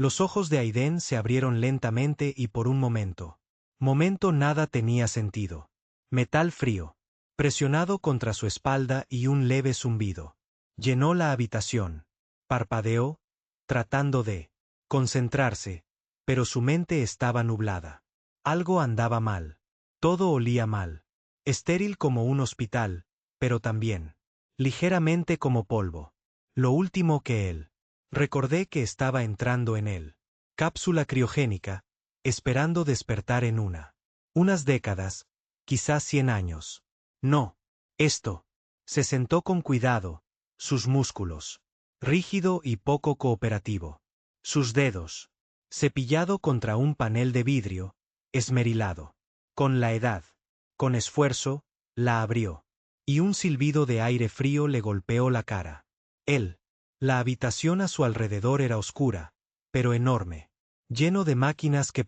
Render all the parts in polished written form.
Los ojos de Aiden se abrieron lentamente y por un momento nada tenía sentido. Metal frío, presionado contra su espalda y un leve zumbido. Llenó la habitación. Parpadeó, tratando de concentrarse, pero su mente estaba nublada. Algo andaba mal. Todo olía mal. Estéril como un hospital, pero también ligeramente como polvo. Lo último que él. Recordé que estaba entrando en él. Cápsula criogénica, esperando despertar en unas décadas, quizás 100 años. No. Esto. Se sentó con cuidado, sus músculos. Rígido y poco cooperativo. Sus dedos. Cepillado contra un panel de vidrio, esmerilado. Con la edad. Con esfuerzo, la abrió. Y un silbido de aire frío le golpeó la cara. Él. La habitación a su alrededor era oscura, pero enorme. Lleno de máquinas que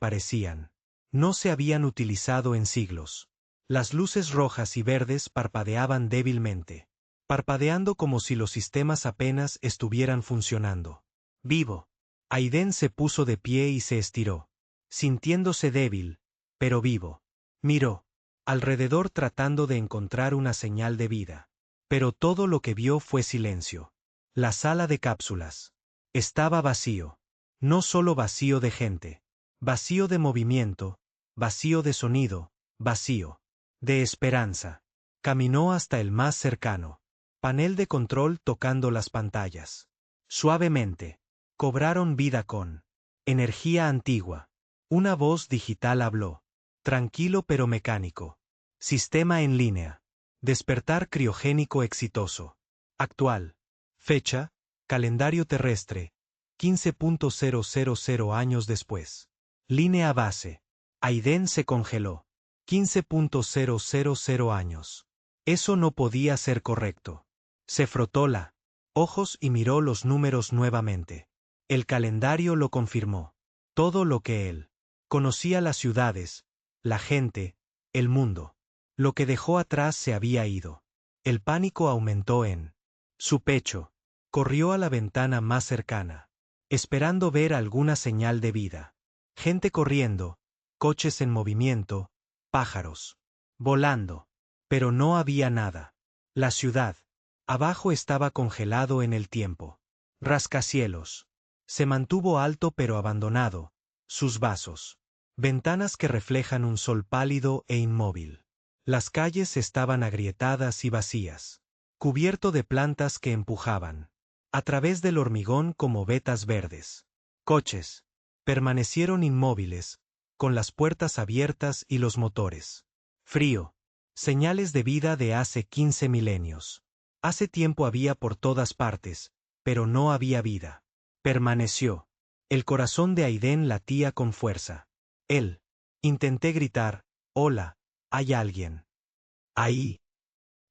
no se habían utilizado en siglos. Las luces rojas y verdes parpadeaban débilmente. Parpadeando como si los sistemas apenas estuvieran funcionando. Vivo. Aiden se puso de pie y se estiró. Sintiéndose débil, pero vivo. Miró alrededor tratando de encontrar una señal de vida. Pero todo lo que vio fue silencio. La sala de cápsulas. Estaba vacío. No solo vacío de gente. Vacío de movimiento, vacío de sonido, vacío de esperanza. Caminó hasta el más cercano. Panel de control tocando las pantallas. Suavemente. Cobraron vida con energía antigua. Una voz digital habló. Tranquilo pero mecánico. Sistema en línea. Despertar criogénico exitoso. Actual. Fecha. Calendario terrestre. 15.000 años después. Línea base. Aiden se congeló. 15.000 años. Eso no podía ser correcto. Se frotó la ojos y miró los números nuevamente. El calendario lo confirmó. Todo lo que él conocía, las ciudades, la gente, el mundo. Lo que dejó atrás se había ido. El pánico aumentó en su pecho. Corrió a la ventana más cercana, esperando ver alguna señal de vida. Gente corriendo, coches en movimiento, pájaros volando. Pero no había nada. La ciudad abajo estaba congelado en el tiempo. Rascacielos. Se mantuvo alto pero abandonado. Sus vasos. Ventanas que reflejan un sol pálido e inmóvil. Las calles estaban agrietadas y vacías. Cubierto de plantas que empujaban a través del hormigón como vetas verdes. Coches. Permanecieron inmóviles, con las puertas abiertas y los motores. Frío. Señales de vida de hace 15 milenios. Hace tiempo había por todas partes, pero no había vida. Permaneció. El corazón de Aiden latía con fuerza. Él. Intenté gritar, «Hola, ¿hay alguien ahí?»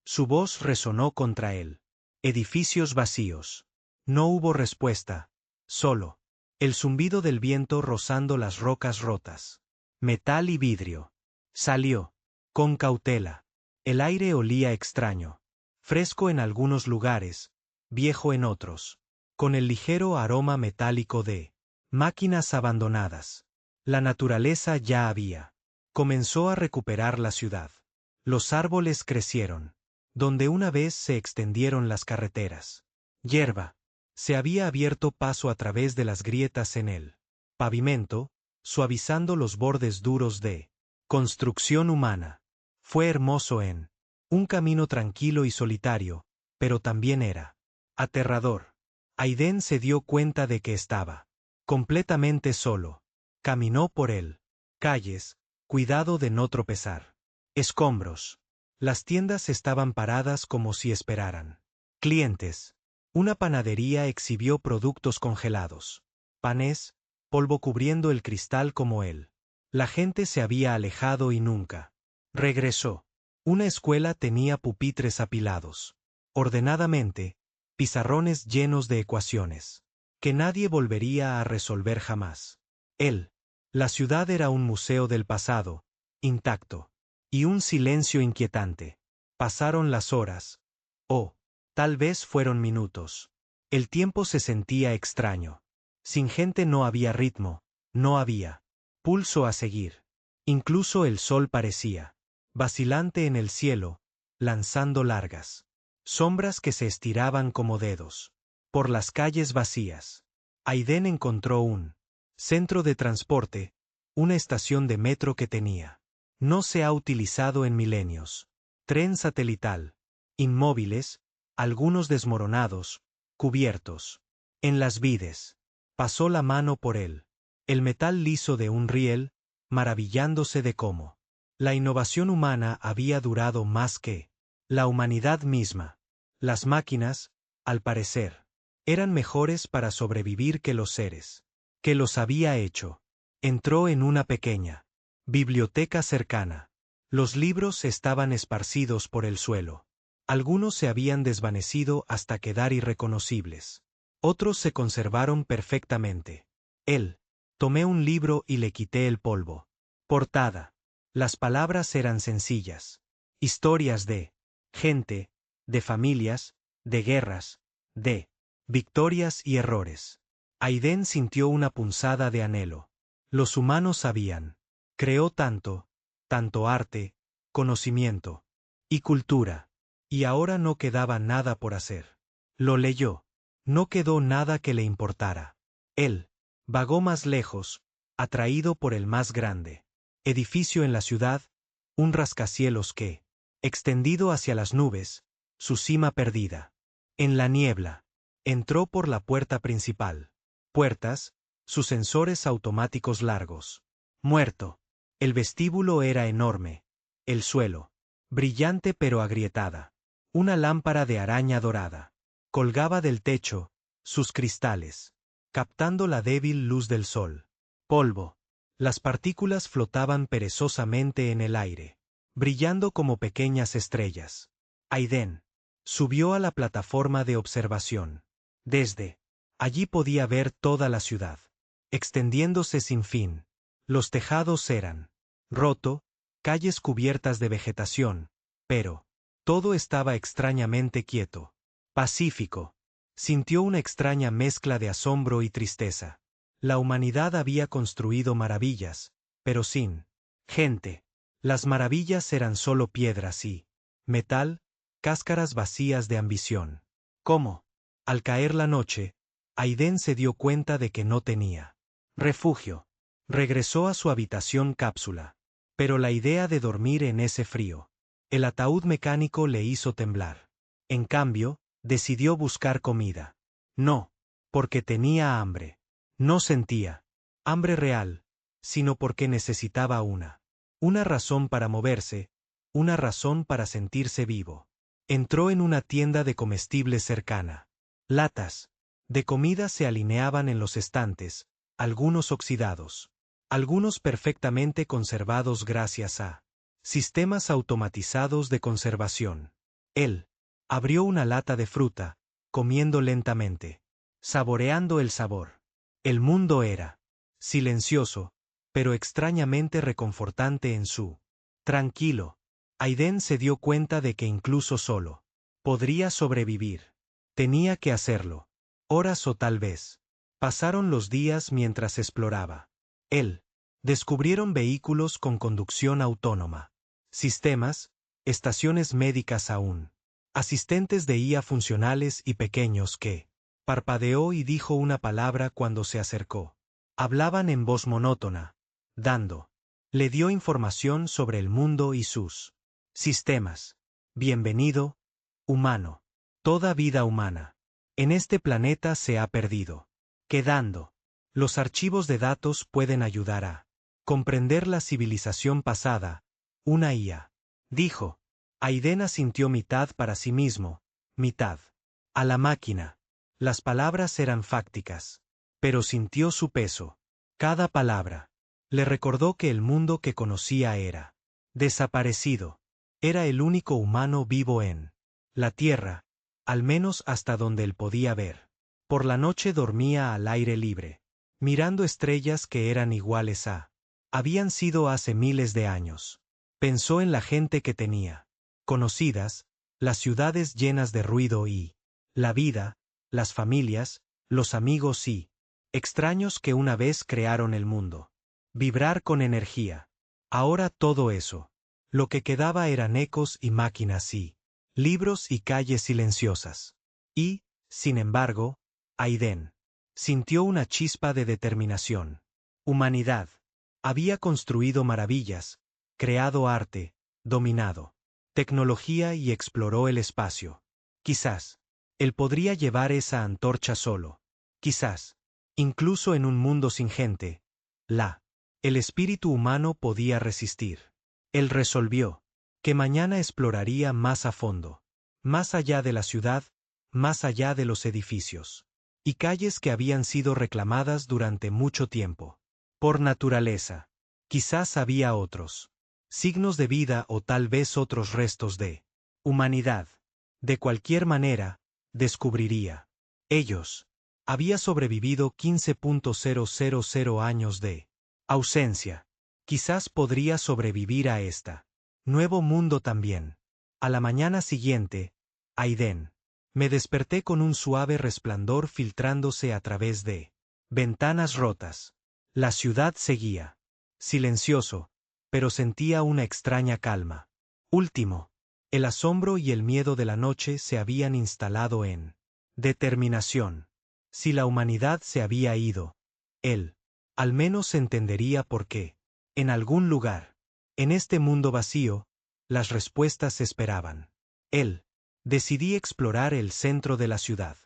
Su voz resonó contra él. Edificios vacíos. No hubo respuesta. Solo el zumbido del viento rozando las rocas rotas. Metal y vidrio. Salió. Con cautela. El aire olía extraño. Fresco en algunos lugares, viejo en otros. Con el ligero aroma metálico de máquinas abandonadas. La naturaleza ya había comenzó a recuperar la ciudad. Los árboles crecieron. Donde una vez se extendieron las carreteras. Hierba. Se había abierto paso a través de las grietas en el pavimento, suavizando los bordes duros de construcción humana. Fue hermoso en un camino tranquilo y solitario, pero también era aterrador. Aiden se dio cuenta de que estaba completamente solo. Caminó por él. Calles, cuidado de no tropezar. Escombros. Las tiendas estaban paradas como si esperaran clientes. Una panadería exhibió productos congelados. Panes, polvo cubriendo el cristal como él. La gente se había alejado y nunca regresó. Una escuela tenía pupitres apilados. Ordenadamente, pizarrones llenos de ecuaciones. Que nadie volvería a resolver jamás. Él. La ciudad era un museo del pasado, intacto. Y un silencio inquietante. Pasaron las horas. Tal vez fueron minutos. El tiempo se sentía extraño. Sin gente no había ritmo, no había pulso a seguir. Incluso el sol parecía vacilante en el cielo, lanzando largas sombras que se estiraban como dedos. Por las calles vacías, Aiden encontró un centro de transporte, una estación de metro que tenía. No se ha utilizado en milenios. Tren satelital. Inmóviles, algunos desmoronados, cubiertos. En las vides. Pasó la mano por él. El metal liso de un riel, maravillándose de cómo la innovación humana había durado más que la humanidad misma. Las máquinas, al parecer, eran mejores para sobrevivir que los seres que los había hecho. Entró en una pequeña biblioteca cercana. Los libros estaban esparcidos por el suelo. Algunos se habían desvanecido hasta quedar irreconocibles. Otros se conservaron perfectamente. Él. Tomé un libro y le quité el polvo. Portada. Las palabras eran sencillas. Historias de gente, de familias, de guerras, de victorias y errores. Aiden sintió una punzada de anhelo. Los humanos sabían. Creó tanto arte, conocimiento y cultura. Y ahora no quedaba nada por hacer. Lo leyó. No quedó nada que le importara. Él vagó más lejos, atraído por el más grande edificio en la ciudad, un rascacielos que, extendido hacia las nubes, su cima perdida. En la niebla, entró por la puerta principal. Puertas, sus sensores automáticos largos. Muerto. El vestíbulo era enorme. El suelo, brillante pero agrietada. Una lámpara de araña dorada. Colgaba del techo, sus cristales, captando la débil luz del sol. Polvo. Las partículas flotaban perezosamente en el aire, brillando como pequeñas estrellas. Aiden subió a la plataforma de observación. Desde allí podía ver toda la ciudad, extendiéndose sin fin. Los tejados eran roto, calles cubiertas de vegetación, pero todo estaba extrañamente quieto. Pacífico. Sintió una extraña mezcla de asombro y tristeza. La humanidad había construido maravillas, pero sin gente. Las maravillas eran solo piedras y metal, cáscaras vacías de ambición. ¿Cómo? Al caer la noche, Aiden se dio cuenta de que no tenía refugio. Regresó a su habitación cápsula. Pero la idea de dormir en ese frío, el ataúd mecánico le hizo temblar. En cambio, decidió buscar comida. No, porque tenía hambre. No sentía hambre real, sino porque necesitaba una razón para moverse, una razón para sentirse vivo. Entró en una tienda de comestibles cercana. Latas de comida se alineaban en los estantes, algunos oxidados, algunos perfectamente conservados gracias a sistemas automatizados de conservación. Él abrió una lata de fruta, comiendo lentamente, saboreando el sabor. El mundo era silencioso, pero extrañamente reconfortante en su tranquilo. Aiden se dio cuenta de que incluso solo podría sobrevivir. Tenía que hacerlo. Horas o tal vez. Pasaron los días mientras exploraba. Él. Descubrieron vehículos con conducción autónoma. Sistemas, estaciones médicas aún. Asistentes de IA funcionales y pequeños que parpadeó y dijo una palabra cuando se acercó. Hablaban en voz monótona, dando. Le dio información sobre el mundo y sus sistemas. Bienvenido, humano. Toda vida humana en este planeta se ha perdido. Quedando. Los archivos de datos pueden ayudar a comprender la civilización pasada. Una IA. Dijo. Aiden asintió mitad para sí mismo, mitad a la máquina. Las palabras eran fácticas, pero sintió su peso. Cada palabra le recordó que el mundo que conocía era desaparecido. Era el único humano vivo en la Tierra, al menos hasta donde él podía ver. Por la noche dormía al aire libre, mirando estrellas que eran iguales habían sido hace miles de años. Pensó en la gente que tenía conocidas, las ciudades llenas de ruido y la vida, las familias, los amigos y extraños que una vez crearon el mundo. Vibrar con energía. Ahora todo eso. Lo que quedaba eran ecos y máquinas y libros y calles silenciosas. Y, sin embargo, Aiden sintió una chispa de determinación. Humanidad. Había construido maravillas, creado arte, dominado tecnología y exploró el espacio. Quizás, él podría llevar esa antorcha solo. Quizás, incluso en un mundo sin gente, el espíritu humano podía resistir. Él resolvió que mañana exploraría más a fondo, más allá de la ciudad, más allá de los edificios y calles que habían sido reclamadas durante mucho tiempo. Por naturaleza. Quizás había otros signos de vida o tal vez otros restos de humanidad. De cualquier manera, descubriría. Ellos. Había sobrevivido 15.000 años de ausencia. Quizás podría sobrevivir a esta nuevo mundo también. A la mañana siguiente, Aiden. Me desperté con un suave resplandor filtrándose a través de ventanas rotas. La ciudad seguía. Silencioso, pero sentía una extraña calma. Último, el asombro y el miedo de la noche se habían instalado en determinación. Si la humanidad se había ido, él, al menos entendería por qué. En algún lugar, en este mundo vacío, las respuestas se esperaban. Él, decidí explorar el centro de la ciudad.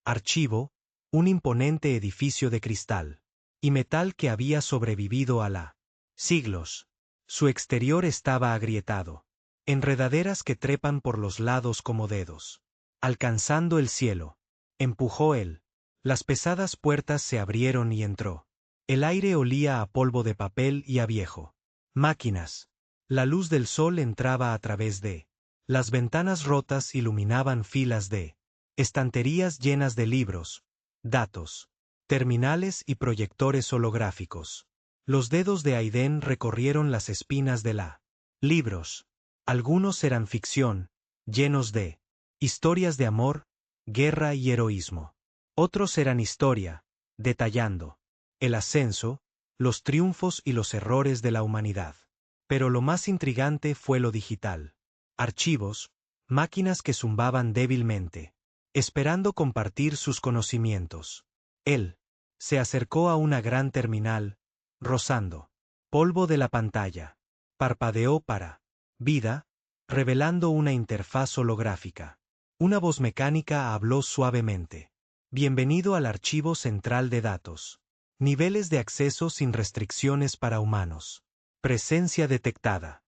Archivo, un imponente edificio de cristal y metal que había sobrevivido a la siglos. Su exterior estaba agrietado. Enredaderas que trepan por los lados como dedos. Alcanzando el cielo. Empujó él. Las pesadas puertas se abrieron y entró. El aire olía a polvo de papel y a viejo. Máquinas. La luz del sol entraba a través de las ventanas rotas iluminaban filas de estanterías llenas de libros, datos, terminales y proyectores holográficos. Los dedos de Aiden recorrieron las espinas de la libros. Algunos eran ficción, llenos de historias de amor, guerra y heroísmo. Otros eran historia, detallando el ascenso, los triunfos y los errores de la humanidad. Pero lo más intrigante fue lo digital. Archivos, máquinas que zumbaban débilmente, esperando compartir sus conocimientos. Él se acercó a una gran terminal, rozando polvo de la pantalla. Parpadeó para vida, revelando una interfaz holográfica. Una voz mecánica habló suavemente. Bienvenido al archivo central de datos. Niveles de acceso sin restricciones para humanos. Presencia detectada.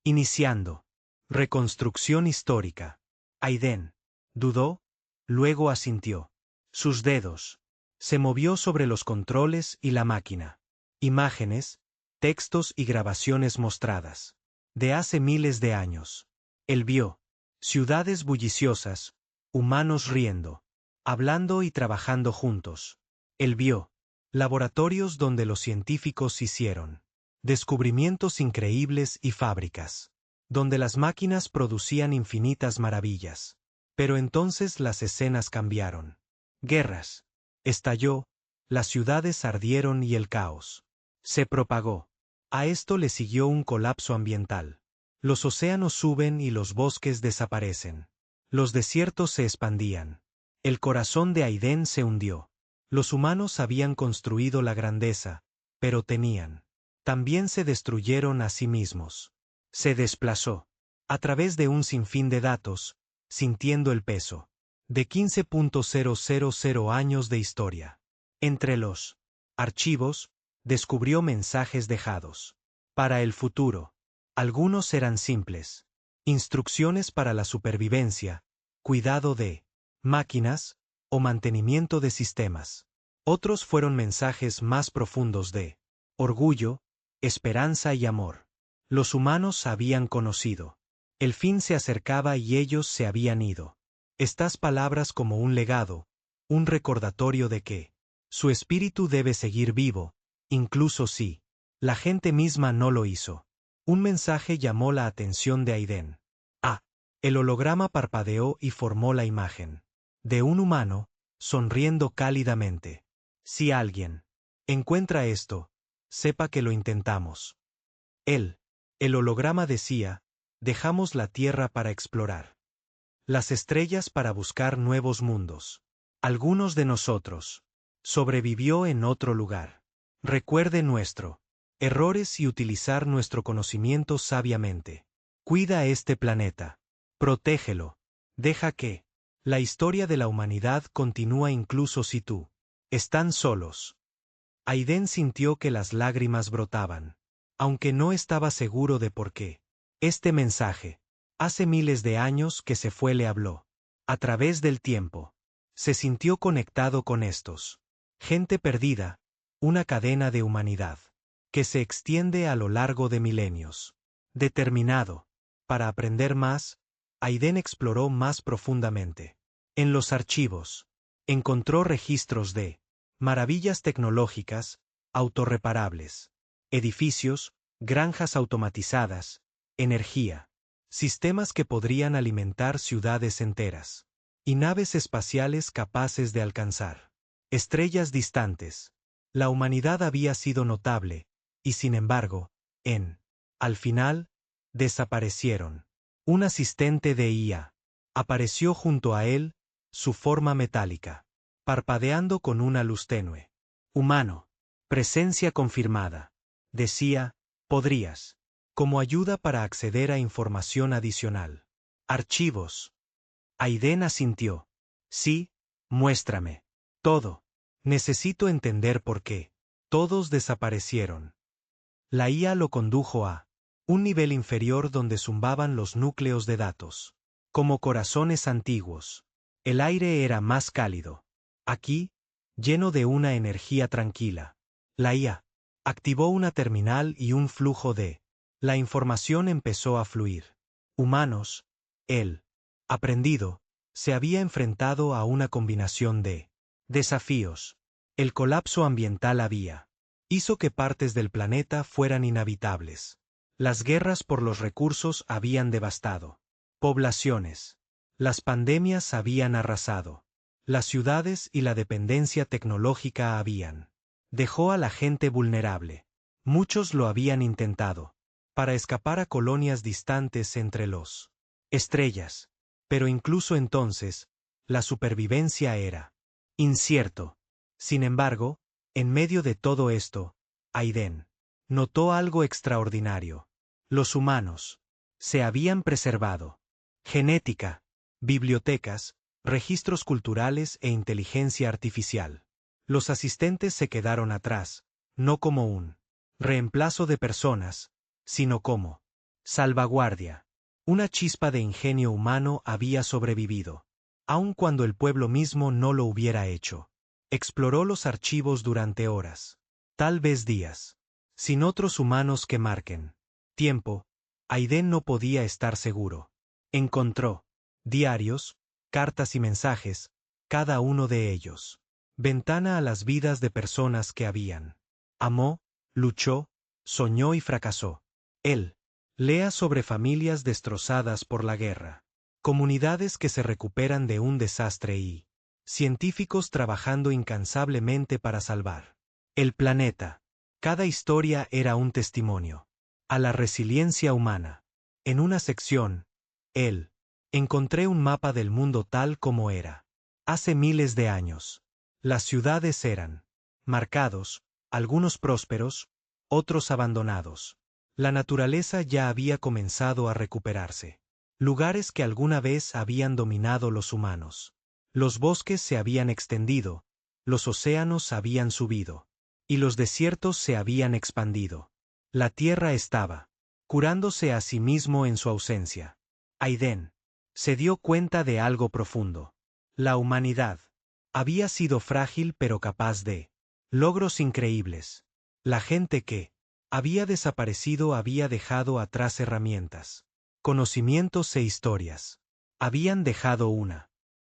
Iniciando. Reconstrucción histórica. Aiden dudó, luego asintió. Sus dedos se movió sobre los controles y la máquina. Imágenes, textos y grabaciones mostradas. De hace miles de años. Él vio ciudades bulliciosas, humanos riendo, hablando y trabajando juntos. Él vio laboratorios donde los científicos hicieron descubrimientos increíbles y fábricas donde las máquinas producían infinitas maravillas. Pero entonces las escenas cambiaron. Guerras. Estalló, las ciudades ardieron y el caos se propagó. A esto le siguió un colapso ambiental. Los océanos suben y los bosques desaparecen. Los desiertos se expandían. El corazón de Aiden se hundió. Los humanos habían construido la grandeza, pero también se destruyeron a sí mismos. Se desplazó a través de un sinfín de datos, sintiendo el peso de 15.000 años de historia. Entre los archivos, descubrió mensajes dejados para el futuro. Algunos eran simples. Instrucciones para la supervivencia, cuidado de máquinas o mantenimiento de sistemas. Otros fueron mensajes más profundos de orgullo, esperanza y amor. Los humanos habían conocido. El fin se acercaba y ellos se habían ido. Estas palabras como un legado, un recordatorio de que su espíritu debe seguir vivo, incluso si la gente misma no lo hizo. Un mensaje llamó la atención de Aiden. El holograma parpadeó y formó la imagen de un humano, sonriendo cálidamente. Si alguien encuentra esto, sepa que lo intentamos. El holograma decía, dejamos la Tierra para explorar. Las estrellas para buscar nuevos mundos. Algunos de nosotros sobrevivió en otro lugar. Recuerde nuestro errores y utilizar nuestro conocimiento sabiamente. Cuida este planeta. Protégelo. Deja que la historia de la humanidad continúa incluso si tú están solos. Aiden sintió que las lágrimas brotaban, aunque no estaba seguro de por qué. Este mensaje, hace miles de años que se fue, le habló. A través del tiempo, se sintió conectado con estos. Gente perdida, una cadena de humanidad, que se extiende a lo largo de milenios. Determinado para aprender más, Aiden exploró más profundamente. En los archivos, encontró registros de maravillas tecnológicas, autorreparables, edificios, granjas automatizadas, energía, sistemas que podrían alimentar ciudades enteras, y naves espaciales capaces de alcanzar estrellas distantes. La humanidad había sido notable, y sin embargo, al final, desaparecieron. Un asistente de IA apareció junto a él, su forma metálica, parpadeando con una luz tenue. Humano. Presencia confirmada. Decía, podrías. Como ayuda para acceder a información adicional. Archivos. Aiden asintió. Sí, muéstrame. Todo. Necesito entender por qué. Todos desaparecieron. La IA lo condujo a un nivel inferior donde zumbaban los núcleos de datos. Como corazones antiguos. El aire era más cálido. Aquí, lleno de una energía tranquila. La IA activó una terminal y un flujo de la información empezó a fluir. Humanos, él, aprendido, se había enfrentado a una combinación de desafíos. El colapso ambiental hizo que partes del planeta fueran inhabitables. Las guerras por los recursos habían devastado poblaciones. Las pandemias habían arrasado las ciudades y la dependencia tecnológica dejó a la gente vulnerable. Muchos lo habían intentado para escapar a colonias distantes entre los estrellas. Pero incluso entonces, la supervivencia era incierto. Sin embargo, en medio de todo esto, Aiden notó algo extraordinario. Los humanos se habían preservado. Genética, bibliotecas, registros culturales e inteligencia artificial. Los asistentes se quedaron atrás, no como un reemplazo de personas, sino como salvaguardia. Una chispa de ingenio humano había sobrevivido, aun cuando el pueblo mismo no lo hubiera hecho. Exploró los archivos durante horas, tal vez días, sin otros humanos que marquen tiempo. Aiden no podía estar seguro. Encontró diarios, cartas y mensajes, cada uno de ellos ventana a las vidas de personas que amó, luchó, soñó y fracasó. Él lea sobre familias destrozadas por la guerra, comunidades que se recuperan de un desastre y científicos trabajando incansablemente para salvar el planeta. Cada historia era un testimonio a la resiliencia humana. En una sección, encontré un mapa del mundo tal como era hace miles de años. Las ciudades eran marcados, algunos prósperos, otros abandonados. La naturaleza ya había comenzado a recuperarse. Lugares que alguna vez habían dominado los humanos. Los bosques se habían extendido, los océanos habían subido, y los desiertos se habían expandido. La tierra estaba curándose a sí mismo en su ausencia. Aiden se dio cuenta de algo profundo. La humanidad había sido frágil pero capaz de logros increíbles. La gente que había desaparecido había dejado atrás herramientas, conocimientos e historias. Habían dejado un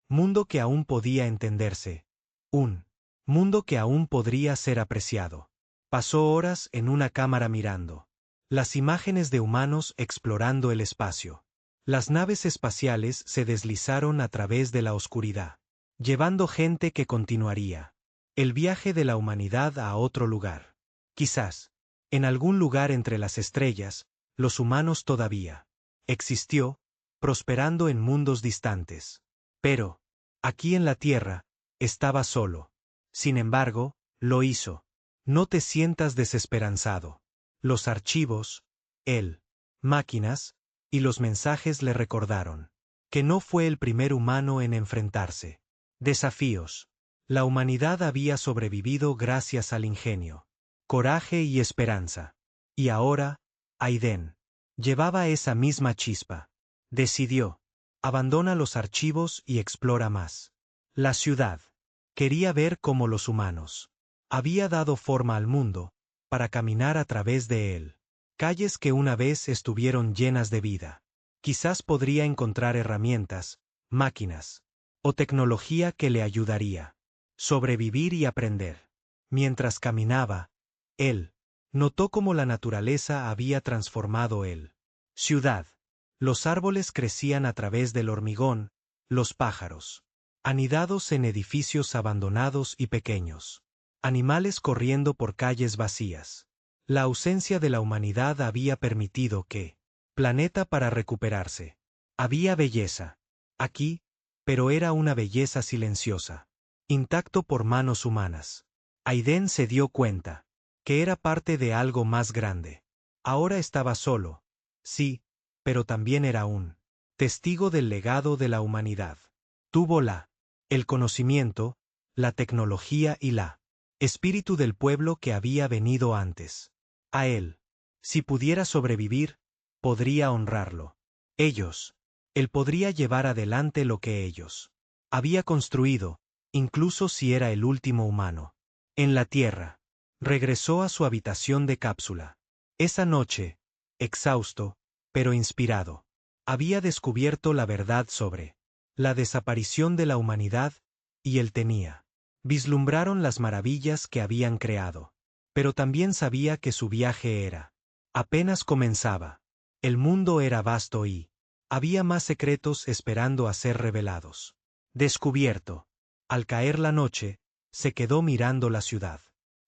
mundo que aún podía entenderse, un mundo que aún podría ser apreciado. Pasó horas en una cámara mirando las imágenes de humanos explorando el espacio. Las naves espaciales se deslizaron a través de la oscuridad, llevando gente que continuaría El viaje de la humanidad a otro lugar. Quizás, en algún lugar entre las estrellas, los humanos todavía existió, prosperando en mundos distantes. Pero, aquí en la Tierra, estaba solo. Sin embargo, lo hizo. No te sientas desesperanzado. Los archivos, él, máquinas, y los mensajes le recordaron que no fue el primer humano en enfrentarse. Desafíos. La humanidad había sobrevivido gracias al ingenio, coraje y esperanza. Y ahora, Aiden llevaba esa misma chispa. Decidió. Abandona los archivos y explora más. La ciudad. Quería ver cómo los humanos había dado forma al mundo, para caminar a través de él. Calles que una vez estuvieron llenas de vida. Quizás podría encontrar herramientas, máquinas o tecnología que le ayudaría sobrevivir y aprender. Mientras caminaba, él notó cómo la naturaleza había transformado él. Ciudad. Los árboles crecían a través del hormigón, los pájaros anidados en edificios abandonados y pequeños. Animales corriendo por calles vacías. La ausencia de la humanidad había permitido que planeta para recuperarse. Había belleza aquí, pero era una belleza silenciosa, intacto por manos humanas. Aiden se dio cuenta que era parte de algo más grande. Ahora estaba solo, sí, pero también era un testigo del legado de la humanidad. Tuvo el conocimiento, la tecnología y la espíritu del pueblo que había venido antes. A él, si pudiera sobrevivir, podría honrarlo. Él podría llevar adelante lo que ellos había construido, incluso si era el último humano. En la Tierra, regresó a su habitación de cápsula. Esa noche, exhausto, pero inspirado, había descubierto la verdad sobre la desaparición de la humanidad, y él tenía. Vislumbraron las maravillas que habían creado. Pero también sabía que su viaje apenas comenzaba. El mundo era vasto y había más secretos esperando a ser revelados. Descubierto. Al caer la noche, se quedó mirando la ciudad.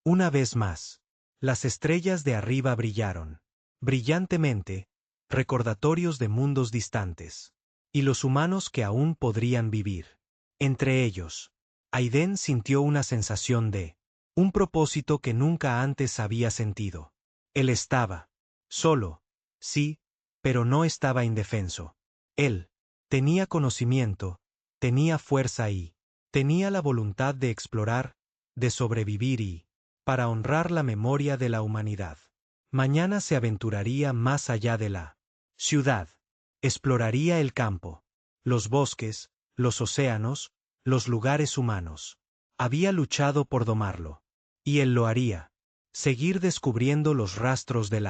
Una vez más, las estrellas de arriba brillaron brillantemente, recordatorios de mundos distantes, y los humanos que aún podrían vivir. Entre ellos, Aiden sintió una sensación de un propósito que nunca antes había sentido. Él estaba solo, sí, pero no estaba indefenso. Él tenía conocimiento, tenía fuerza y tenía la voluntad de explorar, de sobrevivir y para honrar la memoria de la humanidad. Mañana se aventuraría más allá de la ciudad. Exploraría el campo, los bosques, los océanos, los lugares humanos. Había luchado por domarlo. Y él lo haría. Seguir descubriendo los rastros de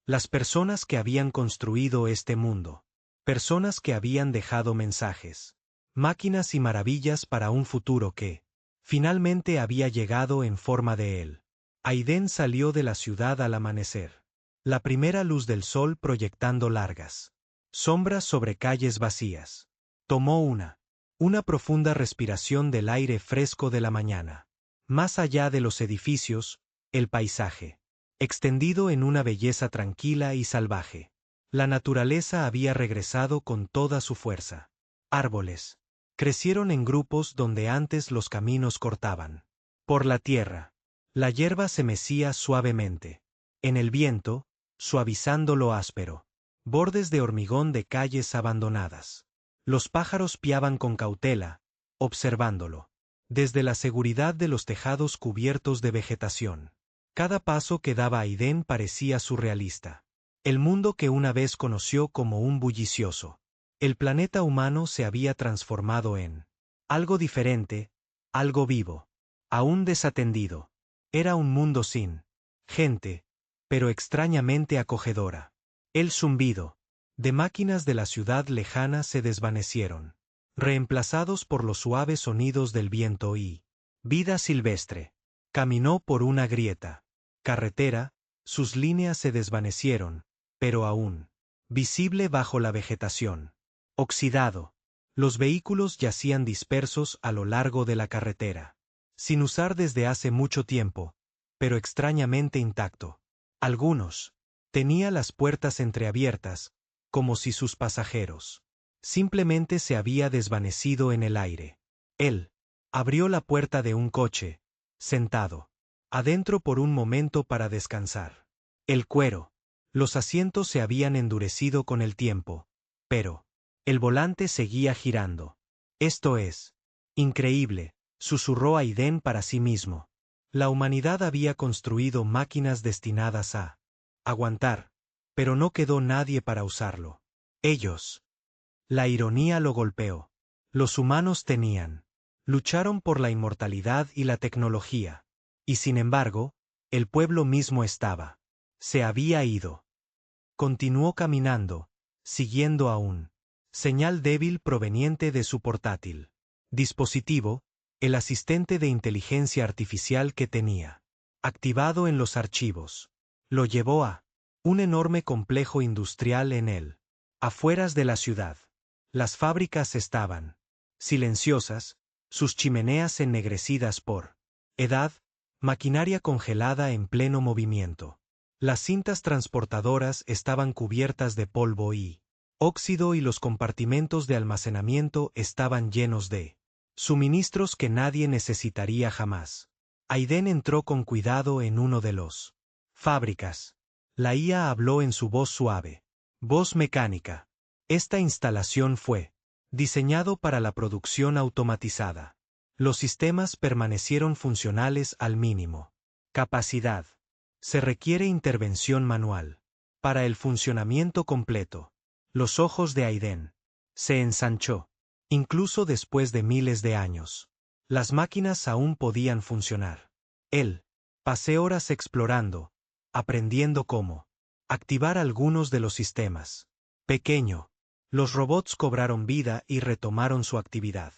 las personas que habían construido este mundo. Personas que habían dejado mensajes. Máquinas y maravillas para un futuro que finalmente había llegado en forma de él. Aiden salió de la ciudad al amanecer. La primera luz del sol proyectando largas sombras sobre calles vacías. Tomó una profunda respiración del aire fresco de la mañana. Más allá de los edificios, el paisaje, extendido en una belleza tranquila y salvaje. La naturaleza había regresado con toda su fuerza. Árboles crecieron en grupos donde antes los caminos cortaban. Por la tierra, la hierba se mecía suavemente. En el viento, suavizando lo áspero. Bordes de hormigón de calles abandonadas. Los pájaros piaban con cautela, observándolo. Desde la seguridad de los tejados cubiertos de vegetación. Cada paso que daba Aiden parecía surrealista. El mundo que una vez conoció como un bullicioso. El planeta humano se había transformado en algo diferente, algo vivo, aún desatendido. Era un mundo sin gente, pero extrañamente acogedora. El zumbido de máquinas de la ciudad lejana se desvanecieron, reemplazados por los suaves sonidos del viento y vida silvestre. Caminó por una grieta. Carretera, sus líneas se desvanecieron, pero aún visible bajo la vegetación. Oxidado. Los vehículos yacían dispersos a lo largo de la carretera. sin usar desde hace mucho tiempo, pero extrañamente intacto. Algunos. Tenía las puertas entreabiertas, como si sus pasajeros simplemente se había desvanecido en el aire. Él abrió la puerta de un coche, sentado adentro por un momento para descansar. El cuero, los asientos se habían endurecido con el tiempo, pero el volante seguía girando. Esto es increíble, susurró Aiden para sí mismo. La humanidad había construido máquinas destinadas a aguantar, pero no quedó nadie para usarlo. Ellos. La ironía lo golpeó. Los humanos lucharon por la inmortalidad y la tecnología. Y sin embargo, el pueblo mismo se había ido. Continuó caminando, siguiendo a un señal débil proveniente de su portátil dispositivo, el asistente de inteligencia artificial que tenía activado en los archivos. Lo llevó a un enorme complejo industrial en el afueras de la ciudad. Las fábricas estaban silenciosas, sus chimeneas ennegrecidas por edad, maquinaria congelada en pleno movimiento. Las cintas transportadoras estaban cubiertas de polvo y óxido y los compartimentos de almacenamiento estaban llenos de suministros que nadie necesitaría jamás. Aiden entró con cuidado en uno de los fábricas. La IA habló en su voz suave. Voz mecánica. Esta instalación fue diseñado para la producción automatizada. Los sistemas permanecieron funcionales al mínimo. Capacidad. Se requiere intervención manual. Para el funcionamiento completo. Los ojos de Aiden se ensanchó. Incluso después de miles de años. Las máquinas aún podían funcionar. Él pasé horas explorando, aprendiendo cómo activar algunos de los sistemas. Pequeño. Los robots cobraron vida y retomaron su actividad.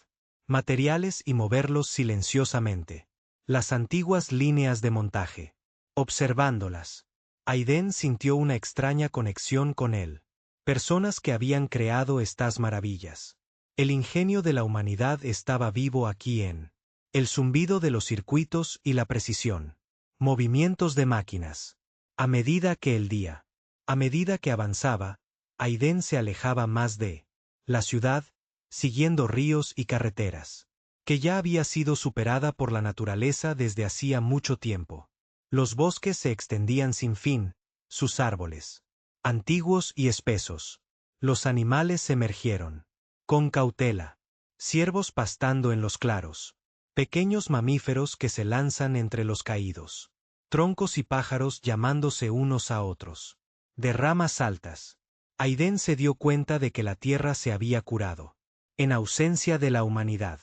Materiales y moverlos silenciosamente. Las antiguas líneas de montaje. Observándolas. Aiden sintió una extraña conexión con él. Personas que habían creado estas maravillas. El ingenio de la humanidad estaba vivo aquí en el zumbido de los circuitos y la precisión. Movimientos de máquinas. A medida que avanzaba, Aiden se alejaba más de la ciudad, siguiendo ríos y carreteras, que ya había sido superada por la naturaleza desde hacía mucho tiempo. Los bosques se extendían sin fin, sus árboles, antiguos y espesos. Los animales emergieron con cautela. Ciervos pastando en los claros. Pequeños mamíferos que se lanzan entre los caídos. Troncos y pájaros llamándose unos a otros. De ramas altas. Aiden se dio cuenta de que la tierra se había curado. En ausencia de la humanidad.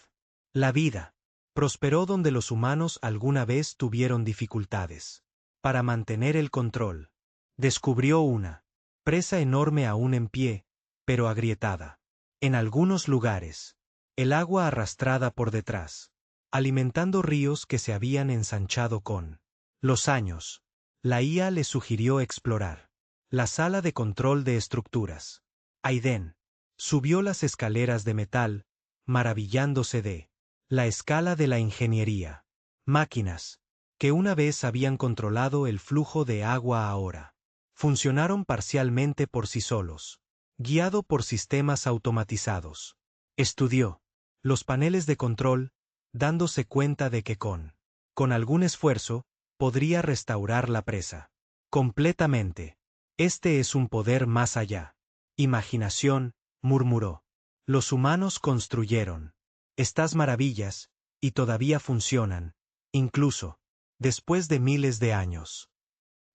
La vida prosperó donde los humanos alguna vez tuvieron dificultades. Para mantener el control. Descubrió una presa enorme aún en pie, pero agrietada. En algunos lugares, el agua arrastrada por detrás, alimentando ríos que se habían ensanchado con los años. La IA le sugirió explorar la sala de control de estructuras. Aiden subió las escaleras de metal, maravillándose de la escala de la ingeniería. Máquinas que una vez habían controlado el flujo de agua ahora funcionaron parcialmente por sí solos. Guiado por sistemas automatizados. Estudió los paneles de control, dándose cuenta de que con algún esfuerzo, podría restaurar la presa. Completamente. Este es un poder más allá. Imaginación, murmuró. Los humanos construyeron estas maravillas, y todavía funcionan, incluso después de miles de años.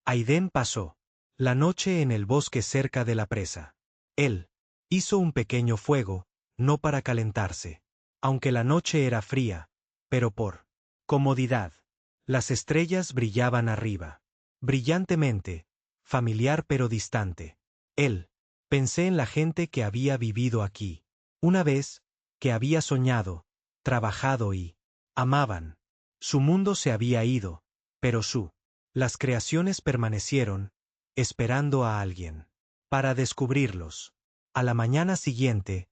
Aiden pasó la noche en el bosque cerca de la presa. Él hizo un pequeño fuego, no para calentarse, aunque la noche era fría, pero por comodidad. Las estrellas brillaban arriba, brillantemente, familiar pero distante. Él pensé en la gente que había vivido aquí, una vez, que había soñado, trabajado y amaban. Su mundo se había ido, pero las creaciones permanecieron, esperando a alguien para descubrirlos. A la mañana siguiente,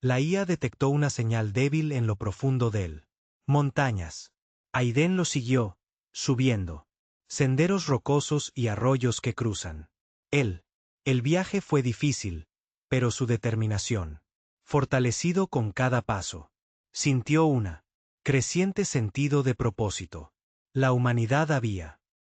la IA detectó una señal débil en lo profundo del Montañas. Aiden lo siguió, subiendo. Senderos rocosos y arroyos que cruzan. El viaje fue difícil, pero su determinación. Fortalecido con cada paso. Sintió una creciente sentido de propósito. La humanidad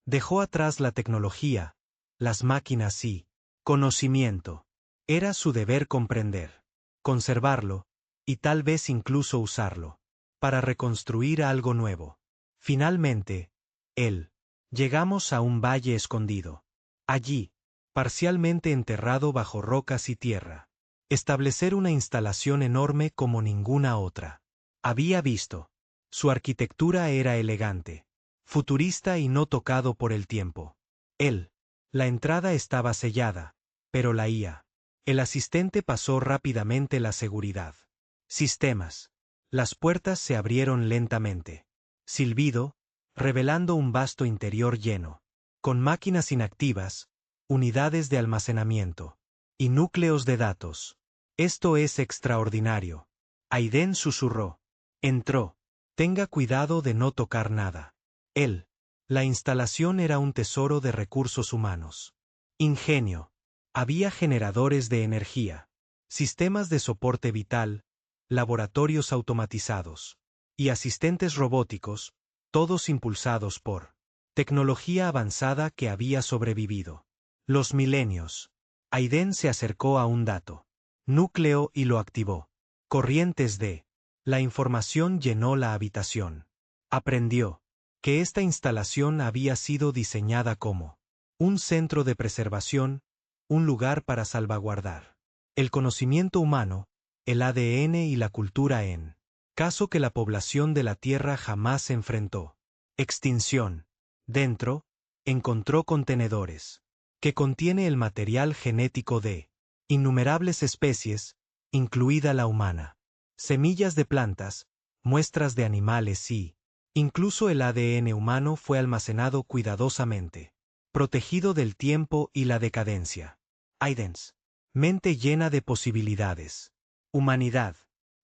dejó atrás la tecnología, las máquinas y conocimiento. Era su deber comprender, conservarlo, y tal vez incluso usarlo, para reconstruir algo nuevo. Finalmente, llegamos a un valle escondido. Allí, parcialmente enterrado bajo rocas y tierra. Establecer una instalación enorme como ninguna otra. Había visto. Su arquitectura era elegante, futurista y no tocado por el tiempo. La entrada estaba sellada, pero la IA. El asistente pasó rápidamente la seguridad. Sistemas. Las puertas se abrieron lentamente. Silbido, revelando un vasto interior lleno. Con máquinas inactivas, unidades de almacenamiento. Y núcleos de datos. Esto es extraordinario. Aiden susurró. Entró. Tenga cuidado de no tocar nada. La instalación era un tesoro de recursos humanos. Ingenio. Había generadores de energía, sistemas de soporte vital, laboratorios automatizados y asistentes robóticos, todos impulsados por tecnología avanzada que había sobrevivido. Los milenios. Aiden se acercó a un dato núcleo y lo activó. Corrientes de la información llenó la habitación. Aprendió que esta instalación había sido diseñada como un centro de preservación, un lugar para salvaguardar el conocimiento humano, el ADN y la cultura en caso que la población de la Tierra jamás enfrentó extinción. Dentro, encontró contenedores que contiene el material genético de innumerables especies, incluida la humana, semillas de plantas, muestras de animales y incluso el ADN humano fue almacenado cuidadosamente, protegido del tiempo y la decadencia. Aiden's mente llena de posibilidades. Humanidad.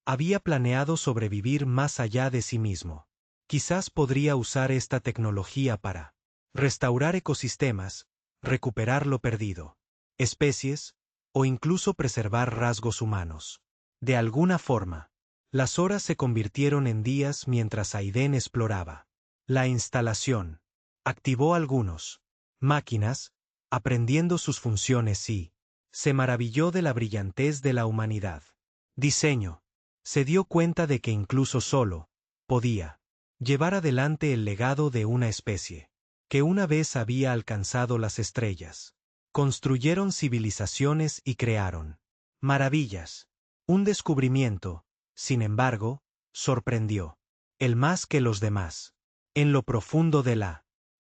Había planeado sobrevivir más allá de sí mismo. Quizás podría usar esta tecnología para restaurar ecosistemas, recuperar lo perdido, especies, o incluso preservar rasgos humanos. De alguna forma, las horas se convirtieron en días mientras Aiden exploraba la instalación. Activó algunos máquinas, aprendiendo sus funciones y se maravilló de la brillantez de la humanidad. Diseño. Se dio cuenta de que incluso solo podía llevar adelante el legado de una especie que una vez había alcanzado las estrellas. Construyeron civilizaciones y crearon maravillas. Un descubrimiento, sin embargo, sorprendió. El más que los demás. En lo profundo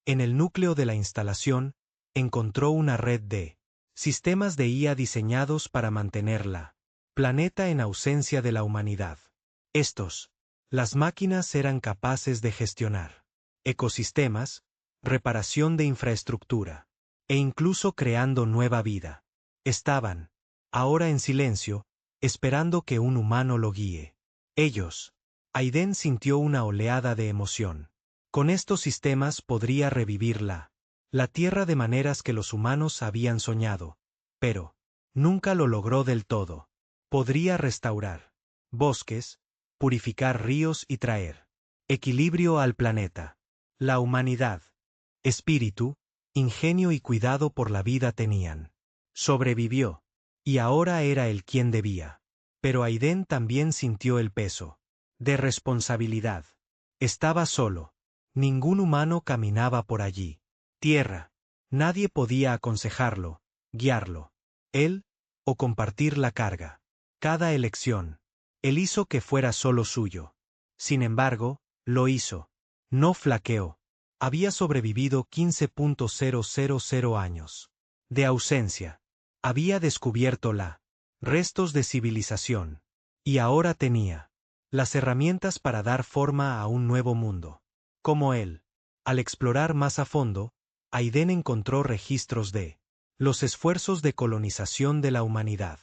en el núcleo de la instalación, encontró una red de sistemas de IA diseñados para mantenerla planeta en ausencia de la humanidad. Las máquinas eran capaces de gestionar ecosistemas, reparación de infraestructura, e incluso creando nueva vida. Estaban, ahora en silencio, esperando que un humano lo guíe. Aiden sintió una oleada de emoción. Con estos sistemas podría revivir la Tierra de maneras que los humanos habían soñado, pero nunca lo logró del todo. Podría restaurar bosques, purificar ríos y traer equilibrio al planeta. La humanidad, espíritu, ingenio y cuidado por la vida tenían. Sobrevivió, y ahora era él quien debía. Pero Aiden también sintió el peso de responsabilidad. Estaba solo. Ningún humano caminaba por allí. Tierra. Nadie podía aconsejarlo, guiarlo. Él, o compartir la carga. Cada elección. Él hizo que fuera solo suyo. Sin embargo, lo hizo. No flaqueó. Había sobrevivido 15.000 años de ausencia. Había descubierto restos de civilización. Y ahora tenía las herramientas para dar forma a un nuevo mundo. Como él. Al explorar más a fondo, Aiden encontró registros de los esfuerzos de colonización de la humanidad.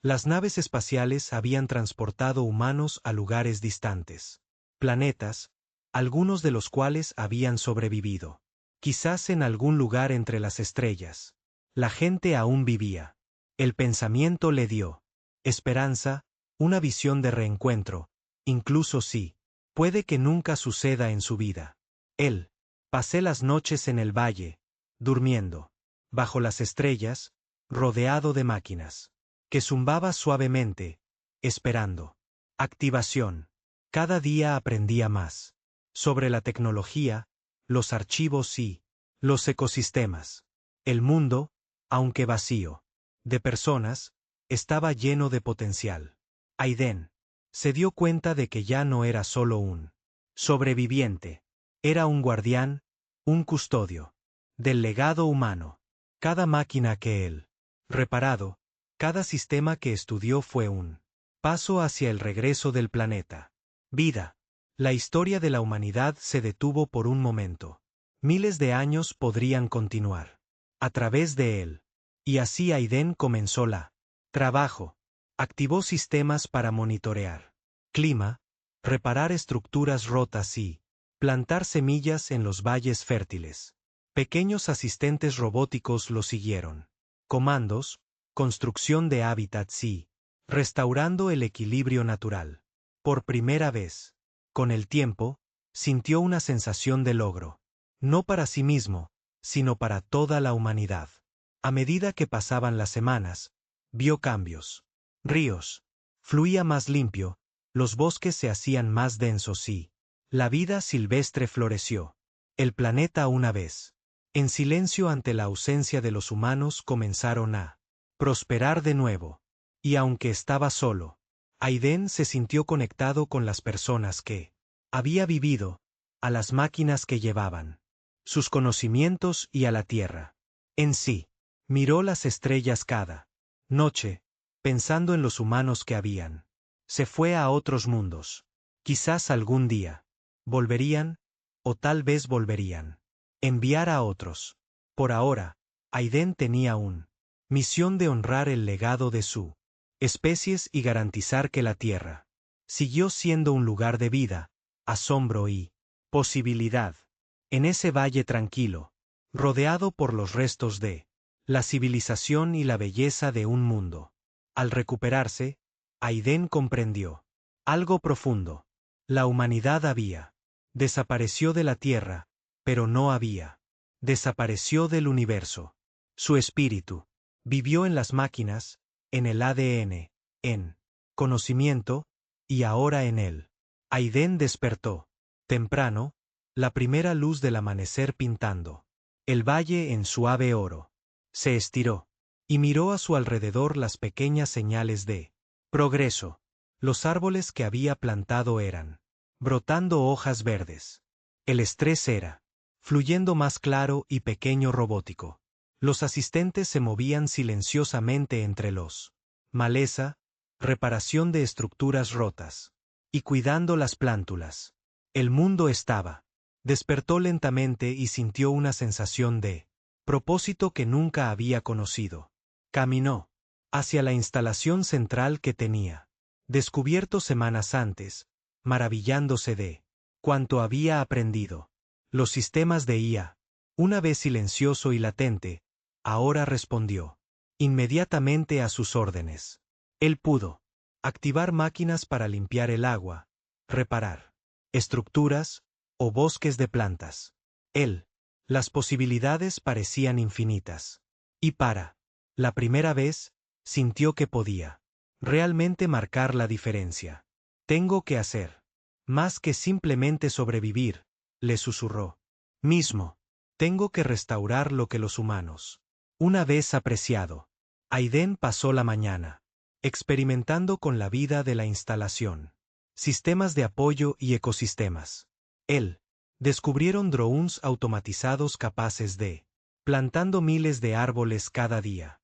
Las naves espaciales habían transportado humanos a lugares distantes. planetas, algunos de los cuales habían sobrevivido. Quizás en algún lugar entre las estrellas. La gente aún vivía. El pensamiento le dio esperanza, una visión de reencuentro, incluso si puede que nunca suceda en su vida. Él pasé las noches en el valle, durmiendo, bajo las estrellas, rodeado de máquinas, que zumbaba suavemente, esperando. Activación. Cada día aprendía más. Sobre la tecnología, los archivos y los ecosistemas. El mundo, aunque vacío, de personas, estaba lleno de potencial. Aiden se dio cuenta de que ya no era solo un sobreviviente. Era un guardián, un custodio del legado humano. Cada máquina que él reparado, cada sistema que estudió fue un paso hacia el regreso del planeta. Vida. La historia de la humanidad se detuvo por un momento. Miles de años podrían continuar a través de él. Y así Aiden comenzó la trabajo. Activó sistemas para monitorear clima, reparar estructuras rotas y plantar semillas en los valles fértiles. Pequeños asistentes robóticos lo siguieron. Comandos, construcción de hábitats y restaurando el equilibrio natural. Por primera vez, con el tiempo, sintió una sensación de logro. No para sí mismo, sino para toda la humanidad. A medida que pasaban las semanas, vio cambios. Ríos. Fluía más limpio, los bosques se hacían más densos y la vida silvestre floreció. El planeta una vez, en silencio ante la ausencia de los humanos, comenzaron a prosperar de nuevo. Y aunque estaba solo, Aiden se sintió conectado con las personas que había vivido, a las máquinas que llevaban sus conocimientos y a la Tierra. En sí, miró las estrellas cada noche, pensando en los humanos que habían. Se fue a otros mundos. Quizás algún día volverían, o tal vez volverían. Enviar a otros. Por ahora, Aiden tenía una misión de honrar el legado de su especies y garantizar que la Tierra siguió siendo un lugar de vida, asombro y posibilidad. En ese valle tranquilo, rodeado por los restos de la civilización y la belleza de un mundo. Al recuperarse, Aiden comprendió algo profundo. La humanidad había desapareció de la Tierra, pero no había desapareció del universo. Su espíritu vivió en las máquinas, en el ADN, en conocimiento, y ahora en él. Aiden despertó. Temprano, la primera luz del amanecer pintando el valle en suave oro. Se estiró y miró a su alrededor las pequeñas señales de progreso. Los árboles que había plantado eran brotando hojas verdes. El estrés era fluyendo más claro y pequeño robótico. Los asistentes se movían silenciosamente entre los maleza, reparación de estructuras rotas y cuidando las plántulas. El mundo estaba. Despertó lentamente y sintió una sensación de propósito que nunca había conocido. Caminó hacia la instalación central que tenía descubierto semanas antes, maravillándose de cuanto había aprendido. Los sistemas de IA, una vez silencioso y latente, ahora respondió inmediatamente a sus órdenes. Él pudo activar máquinas para limpiar el agua, reparar estructuras o bosques de plantas. Las posibilidades parecían infinitas. Y para la primera vez, sintió que podía realmente marcar la diferencia. Tengo que hacer más que simplemente sobrevivir, le susurró. Mismo, tengo que restaurar lo que los humanos una vez apreciado. Aiden pasó la mañana experimentando con la vida de la instalación, sistemas de apoyo y ecosistemas. Descubrieron drones automatizados capaces de plantando miles de árboles cada día.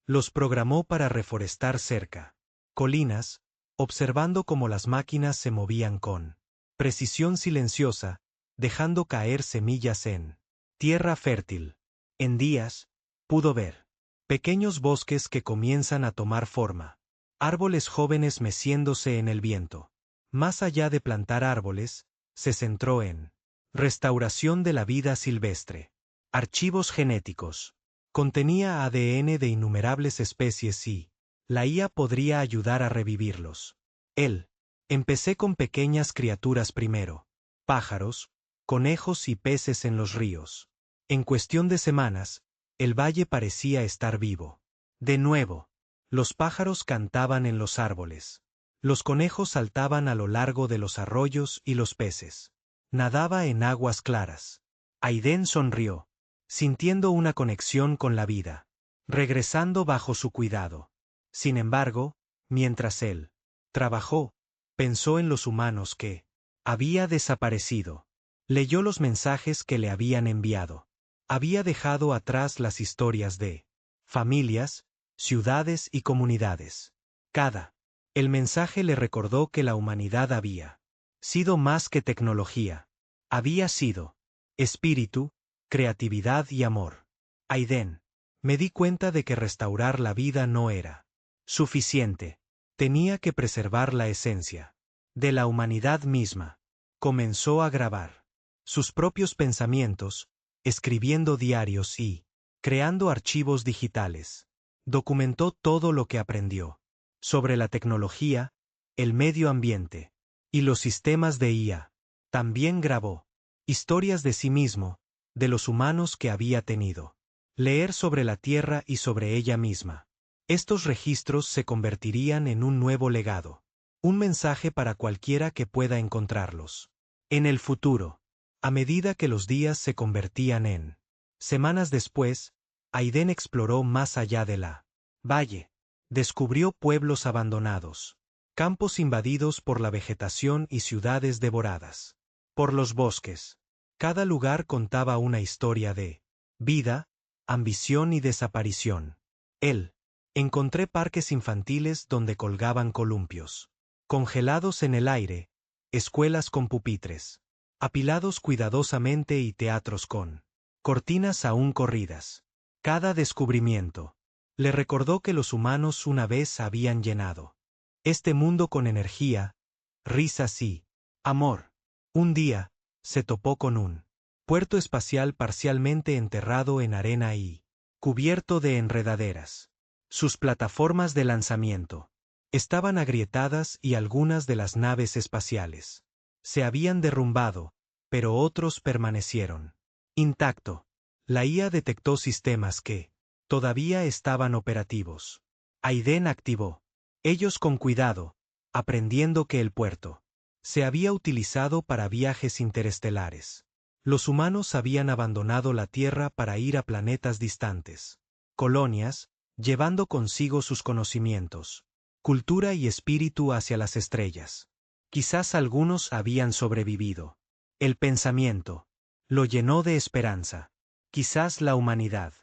Los programó para reforestar cerca colinas, observando cómo las máquinas se movían con precisión silenciosa, dejando caer semillas en tierra fértil. En días, pudo ver pequeños bosques que comienzan a tomar forma, árboles jóvenes meciéndose en el viento, Más allá de plantar árboles, se centró en restauración de la vida silvestre. Archivos genéticos. Contenía ADN de innumerables especies y la IA podría ayudar a revivirlos. Él. Empecé con pequeñas criaturas primero. Pájaros, conejos y peces en los ríos. En cuestión de semanas, el valle parecía estar vivo. De nuevo, los pájaros cantaban en los árboles. Los conejos saltaban a lo largo de los arroyos y los peces. Nadaba en aguas claras. Aiden sonrió, sintiendo una conexión con la vida, regresando bajo su cuidado. Sin embargo, mientras él trabajó, pensó en los humanos que había desaparecido. Leyó los mensajes que le habían enviado. Había dejado atrás las historias de familias, ciudades y comunidades. El mensaje le recordó que la humanidad había sido más que tecnología. Había sido espíritu, creatividad y amor. Aiden. Me di cuenta de que restaurar la vida no era suficiente. Tenía que preservar la esencia de la humanidad misma. Comenzó a grabar sus propios pensamientos, escribiendo diarios y creando archivos digitales. Documentó todo lo que aprendió sobre la tecnología, el medio ambiente y los sistemas de IA. También grabó historias de sí mismo, de los humanos que había tenido. Leer sobre la Tierra y sobre ella misma. Estos registros se convertirían en un nuevo legado. Un mensaje para cualquiera que pueda encontrarlos. En el futuro, a medida que los días se convertían en semanas después, Aiden exploró más allá de la valle. Descubrió pueblos abandonados, campos invadidos por la vegetación y ciudades devoradas por los bosques. Cada lugar contaba una historia de vida, ambición y desaparición. Él. Encontré parques infantiles donde colgaban columpios congelados en el aire, escuelas con pupitres apilados cuidadosamente y teatros con cortinas aún corridas. Cada descubrimiento le recordó que los humanos una vez habían llenado este mundo con energía, risas y amor. Un día, se topó con un puerto espacial parcialmente enterrado en arena y cubierto de enredaderas. Sus plataformas de lanzamiento estaban agrietadas y algunas de las naves espaciales se habían derrumbado, pero otros permanecieron intacto. La IA detectó sistemas que todavía estaban operativos. Aiden activó ellos con cuidado, aprendiendo que el puerto se había utilizado para viajes interestelares. Los humanos habían abandonado la Tierra para ir a planetas distantes, colonias, llevando consigo sus conocimientos, cultura y espíritu hacia las estrellas. Quizás algunos habían sobrevivido. El pensamiento lo llenó de esperanza. Quizás la humanidad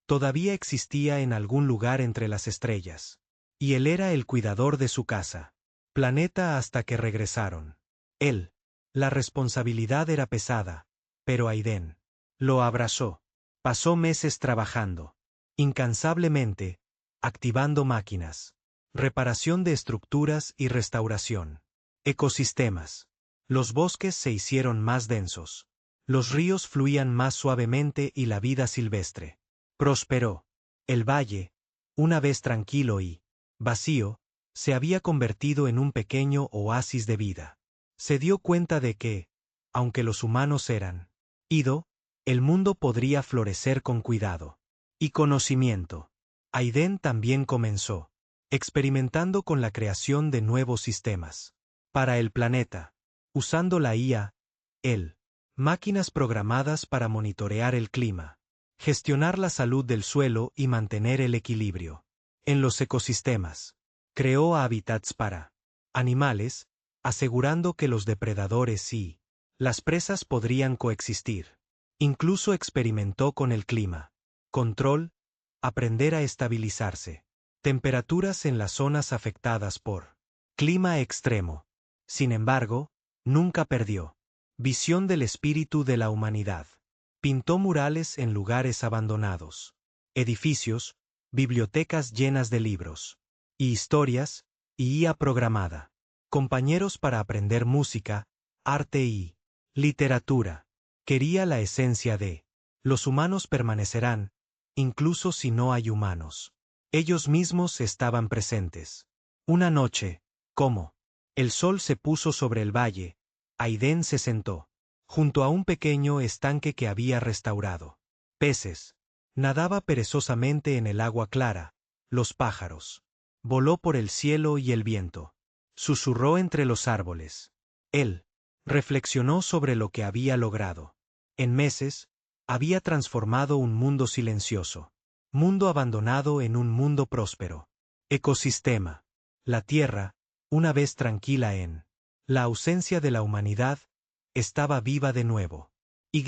todavía existía en algún lugar entre las estrellas. Y él era el cuidador de su casa, planeta hasta que regresaron. Él. La responsabilidad era pesada, pero Aiden lo abrazó. Pasó meses trabajando, incansablemente, activando máquinas, reparación de estructuras y restauración. Ecosistemas. Los bosques se hicieron más densos. Los ríos fluían más suavemente y la vida silvestre prosperó. El valle, una vez tranquilo y vacío, se había convertido en un pequeño oasis de vida. Se dio cuenta de que, aunque los humanos eran ido, el mundo podría florecer con cuidado y conocimiento. Aiden también comenzó, experimentando con la creación de nuevos sistemas para el planeta, usando la IA, máquinas programadas para monitorear el clima, gestionar la salud del suelo y mantener el equilibrio en los ecosistemas. Creó hábitats para animales, asegurando que los depredadores y las presas podrían coexistir. Incluso experimentó con el clima. Control, aprender a estabilizarse. Temperaturas en las zonas afectadas por clima extremo. Sin embargo, nunca perdió visión del espíritu de la humanidad. Pintó murales en lugares abandonados, edificios, bibliotecas llenas de libros y historias, y IA programada. compañeros para aprender música, arte y literatura. Quería la esencia de los humanos permanecerán, incluso si no hay humanos. Ellos mismos estaban presentes. Una noche, como el sol se puso sobre el valle, Aiden se sentó junto a un pequeño estanque que había restaurado. Peces. Nadaba perezosamente en el agua clara. Los pájaros. Voló por el cielo y el viento. Susurró entre los árboles. Él reflexionó sobre lo que había logrado. En meses, había transformado un mundo silencioso. Mundo abandonado en un mundo próspero. Ecosistema. La Tierra, una vez tranquila en la ausencia de la humanidad, estaba viva de nuevo. Y.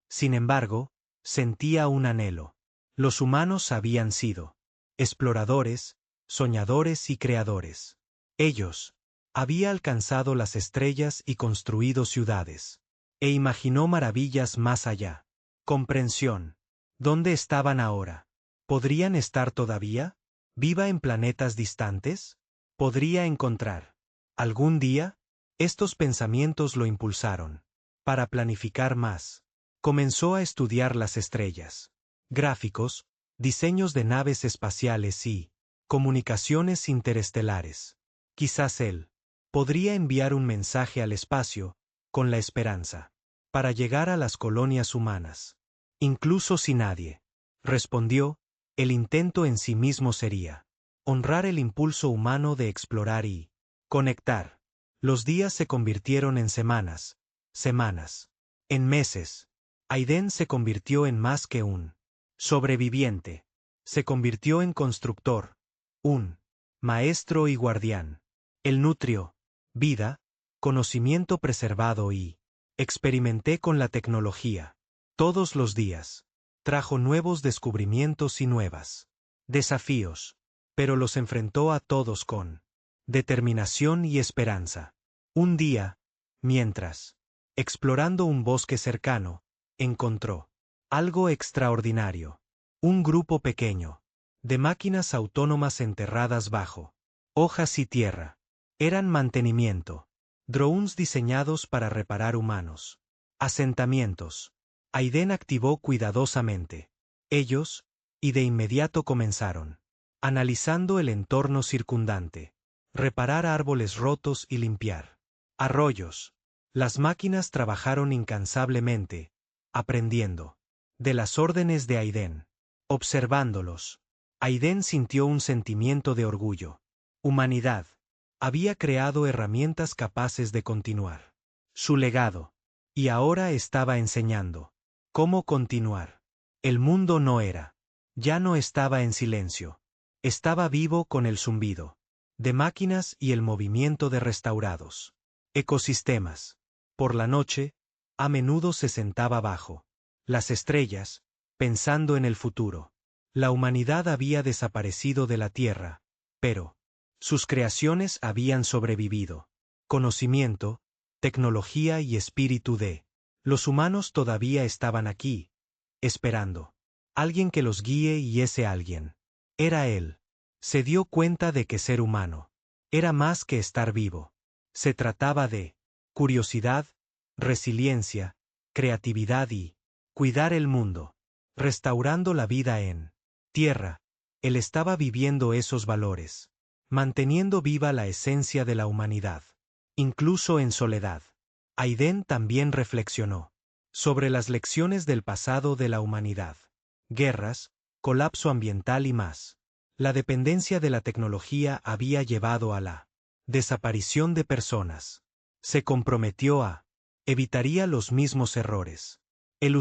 Sin embargo, sentía un anhelo. Los humanos habían sido exploradores, soñadores y creadores. Ellos había alcanzado las estrellas y construido ciudades. E imaginó maravillas más allá. Comprensión. ¿Dónde estaban ahora? ¿Podrían estar todavía? ¿Viva en planetas distantes? ¿Podría encontrar algún día? Estos pensamientos lo impulsaron. Para planificar más. Comenzó a estudiar las estrellas. Gráficos, diseños de naves espaciales y comunicaciones interestelares. Quizás él podría enviar un mensaje al espacio, con la esperanza, para llegar a las colonias humanas. Incluso si nadie respondió, el intento en sí mismo sería honrar el impulso humano de explorar y conectar. Los días se convirtieron en semanas, en meses. Aiden se convirtió en más que un sobreviviente. Se convirtió en constructor, un maestro y guardián. Él nutrió vida, conocimiento preservado y experimenté con la tecnología. Todos los días. Trajo nuevos descubrimientos y nuevas desafíos, pero los enfrentó a todos con determinación y esperanza. Un día, mientras explorando un bosque cercano, encontró algo extraordinario. Un grupo pequeño de máquinas autónomas enterradas bajo hojas y tierra. Eran mantenimiento. Drones diseñados para reparar humanos. Asentamientos. Aiden activó cuidadosamente ellos, y de inmediato comenzaron analizando el entorno circundante. Reparar árboles rotos y limpiar arroyos. Las máquinas trabajaron incansablemente, aprendiendo de las órdenes de Aiden. Observándolos, Aiden sintió un sentimiento de orgullo. Humanidad. Había creado herramientas capaces de continuar su legado. Y ahora estaba enseñando cómo continuar. El mundo no era. Ya no estaba en silencio. Estaba vivo con el zumbido de máquinas y el movimiento de restaurados ecosistemas. Por la noche, a menudo se sentaba bajo las estrellas, pensando en el futuro. La humanidad había desaparecido de la Tierra, pero sus creaciones habían sobrevivido. Conocimiento, tecnología y espíritu de los humanos todavía estaban aquí, esperando alguien que los guíe, y ese alguien era él. Se dio cuenta de que ser humano era más que estar vivo. Se trataba de curiosidad, resiliencia, creatividad y cuidar el mundo, restaurando la vida en tierra. Él estaba viviendo esos valores, manteniendo viva la esencia de la humanidad, incluso en soledad. Aiden también reflexionó sobre las lecciones del pasado de la humanidad. Guerras, colapso ambiental y más. La dependencia de la tecnología había llevado a la desaparición de personas. Se comprometió a evitaría los mismos errores. Él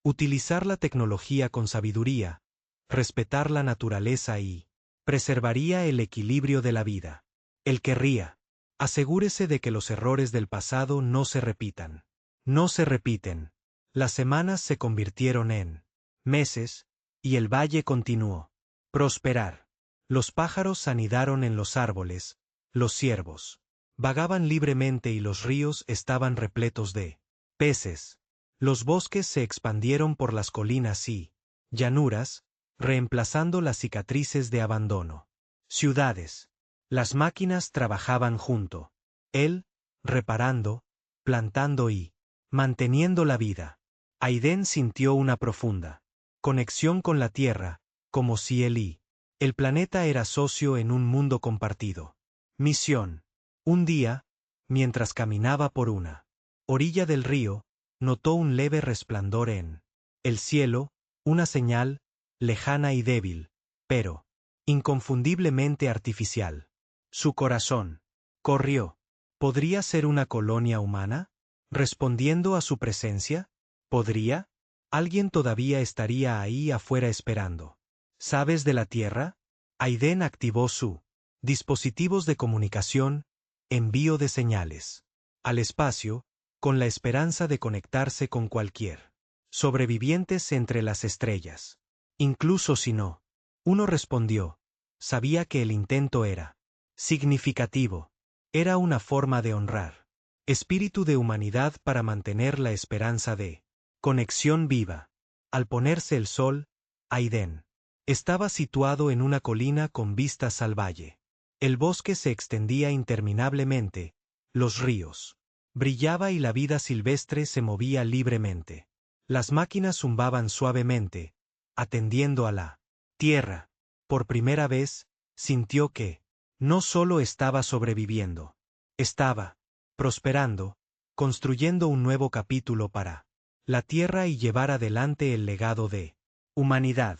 utilizar la tecnología con sabiduría, respetar la naturaleza y preservaría el equilibrio de la vida. Él querría asegúrese de que los errores del pasado no se repitan. No se repiten. Las semanas se convirtieron en meses, y el valle continuó prosperar. Los pájaros anidaron en los árboles, los ciervos vagaban libremente y los ríos estaban repletos de peces. Los bosques se expandieron por las colinas y llanuras, reemplazando las cicatrices de abandono. Ciudades. Las máquinas trabajaban junto. Él, reparando, plantando y manteniendo la vida. Aiden sintió una profunda conexión con la Tierra, como si él y el planeta era socio en un mundo compartido. Misión. Un día, mientras caminaba por una orilla del río, notó un leve resplandor en el cielo, una señal, lejana y débil, pero inconfundiblemente artificial. Su corazón corrió. ¿Podría ser una colonia humana? ¿Respondiendo a su presencia? ¿Podría? Alguien todavía estaría ahí afuera esperando. ¿Sabes de la Tierra? Aiden activó su dispositivos de comunicación, envío de señales al espacio, con la esperanza de conectarse con cualquier sobrevivientes entre las estrellas. Incluso si no. Uno respondió. Sabía que el intento era significativo. Era una forma de honrar. Espíritu de humanidad para mantener la esperanza de conexión viva. Al ponerse el sol, Aiden estaba situado en una colina con vistas al valle. El bosque se extendía interminablemente, los ríos brillaba y la vida silvestre se movía libremente. Las máquinas zumbaban suavemente, atendiendo a la tierra. Por primera vez, sintió que no solo estaba sobreviviendo, estaba prosperando, construyendo un nuevo capítulo para la tierra y llevar adelante el legado de humanidad.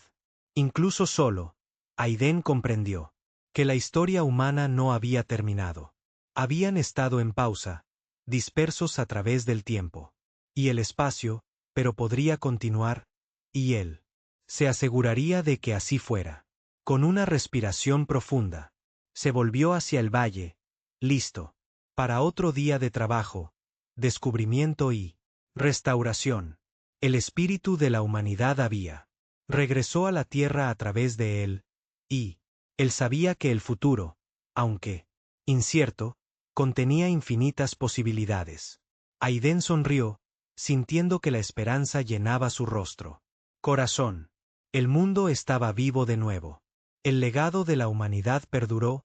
Incluso solo, Aiden comprendió que la historia humana no había terminado. Habían estado en pausa, dispersos a través del tiempo y el espacio, pero podría continuar, y él se aseguraría de que así fuera. Con una respiración profunda, se volvió hacia el valle, listo para otro día de trabajo, descubrimiento y restauración. El espíritu de la humanidad había regresó a la tierra a través de él, y él sabía que el futuro, aunque incierto, contenía infinitas posibilidades. Aiden sonrió, sintiendo que la esperanza llenaba su rostro. Corazón. El mundo estaba vivo de nuevo. El legado de la humanidad perduró,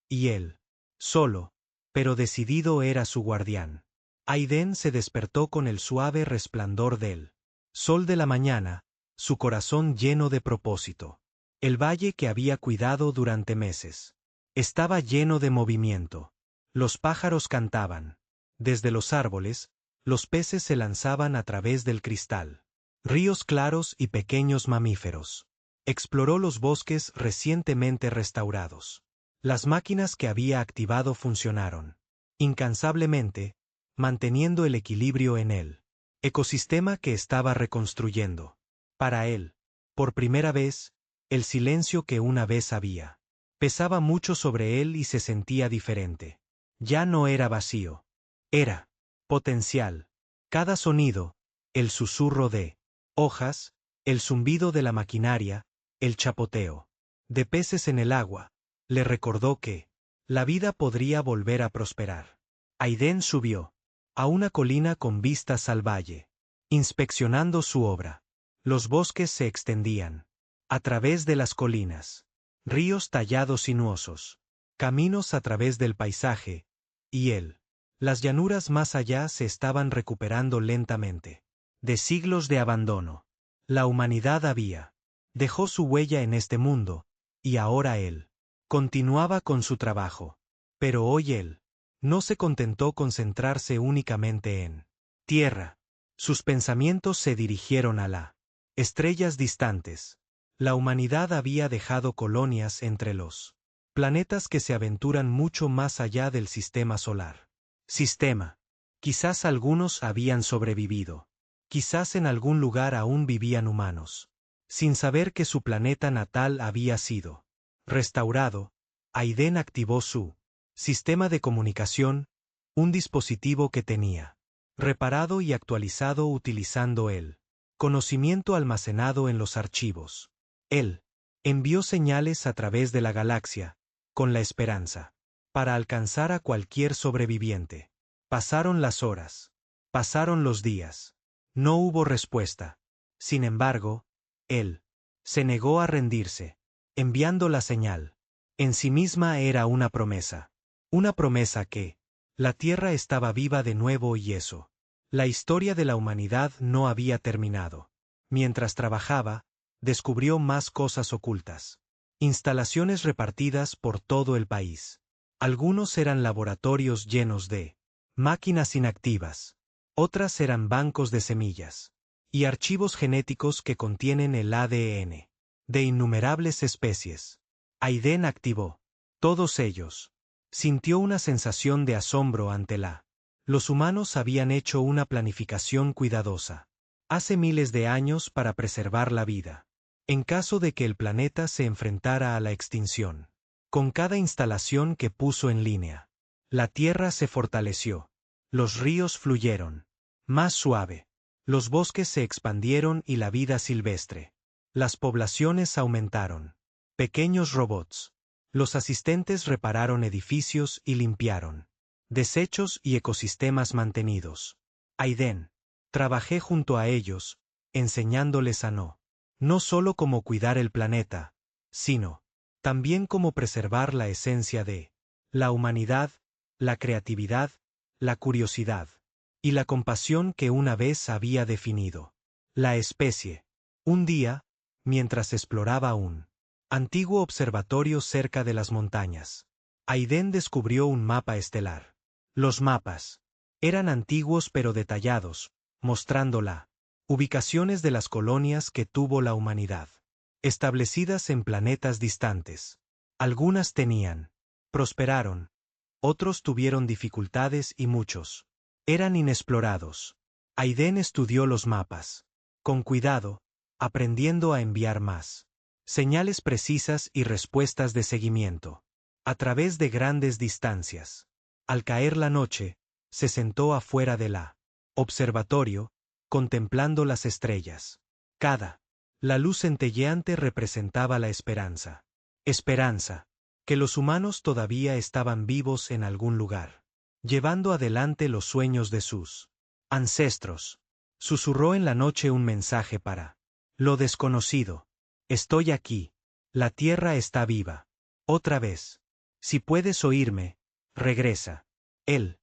y él, solo, pero decidido, era su guardián. Aiden se despertó con el suave resplandor del sol de la mañana, su corazón lleno de propósito. El valle que había cuidado durante meses estaba lleno de movimiento. Los pájaros cantaban. Desde los árboles, los peces se lanzaban a través del cristal. Ríos claros y pequeños mamíferos. Exploró los bosques recientemente restaurados. Las máquinas que había activado funcionaron incansablemente, manteniendo el equilibrio en el ecosistema que estaba reconstruyendo. Para él, por primera vez, el silencio que una vez había pesaba mucho sobre él y se sentía diferente. Ya no era vacío. Era potencial. Cada sonido, el susurro de hojas, el zumbido de la maquinaria, el chapoteo de peces en el agua, le recordó que la vida podría volver a prosperar. Aiden subió a una colina con vistas al valle, inspeccionando su obra. Los bosques se extendían a través de las colinas, ríos tallados sinuosos, caminos a través del paisaje, y las llanuras más allá se estaban recuperando lentamente. De siglos de abandono, la humanidad dejó su huella en este mundo, y ahora él continuaba con su trabajo. Pero hoy él no se contentó con centrarse únicamente en tierra. Sus pensamientos se dirigieron a las estrellas distantes. La humanidad había dejado colonias entre los planetas que se aventuran mucho más allá del sistema solar. Sistema. Quizás algunos habían sobrevivido. Quizás en algún lugar aún vivían humanos. Sin saber que su planeta natal había sido restaurado, Aiden activó su sistema de comunicación, un dispositivo que tenía reparado y actualizado utilizando el conocimiento almacenado en los archivos. Él envió señales a través de la galaxia, con la esperanza para alcanzar a cualquier sobreviviente. Pasaron las horas. Pasaron los días. No hubo respuesta. Sin embargo, él se negó a rendirse, enviando la señal. En sí misma era una promesa. Una promesa que la Tierra estaba viva de nuevo y eso. La historia de la humanidad no había terminado. Mientras trabajaba, descubrió más cosas ocultas. Instalaciones repartidas por todo el país. Algunos eran laboratorios llenos de máquinas inactivas. Otras eran bancos de semillas. Y archivos genéticos que contienen el ADN de innumerables especies. Aiden activó todos ellos. Sintió una sensación de asombro ante la. Los humanos habían hecho una planificación cuidadosa. Hace miles de años para preservar la vida. En caso de que el planeta se enfrentara a la extinción. Con cada instalación que puso en línea. La Tierra se fortaleció. Los ríos fluyeron. Más suave. Los bosques se expandieron y la vida silvestre. Las poblaciones aumentaron. Pequeños robots. Los asistentes repararon edificios y limpiaron desechos y ecosistemas mantenidos. Aiden. Trabajé junto a ellos, enseñándoles a no solo cómo cuidar el planeta, sino también cómo preservar la esencia de la humanidad, la creatividad, la curiosidad y la compasión que una vez había definido la especie. Un día, mientras exploraba un antiguo observatorio cerca de las montañas, Aiden descubrió un mapa estelar. Los mapas eran antiguos pero detallados, mostrando las ubicaciones de las colonias que tuvo la humanidad, establecidas en planetas distantes. Algunas prosperaron, otros tuvieron dificultades y muchos eran inexplorados. Aiden estudió los mapas con cuidado, aprendiendo a enviar más señales precisas y respuestas de seguimiento a través de grandes distancias. Al caer la noche, se sentó afuera de la observatorio, contemplando las estrellas. La luz centelleante representaba la esperanza. Esperanza, que los humanos todavía estaban vivos en algún lugar, llevando adelante los sueños de sus ancestros. Susurró en la noche un mensaje para lo desconocido. Estoy aquí. La Tierra está viva. Otra vez. Si puedes oírme, regresa. El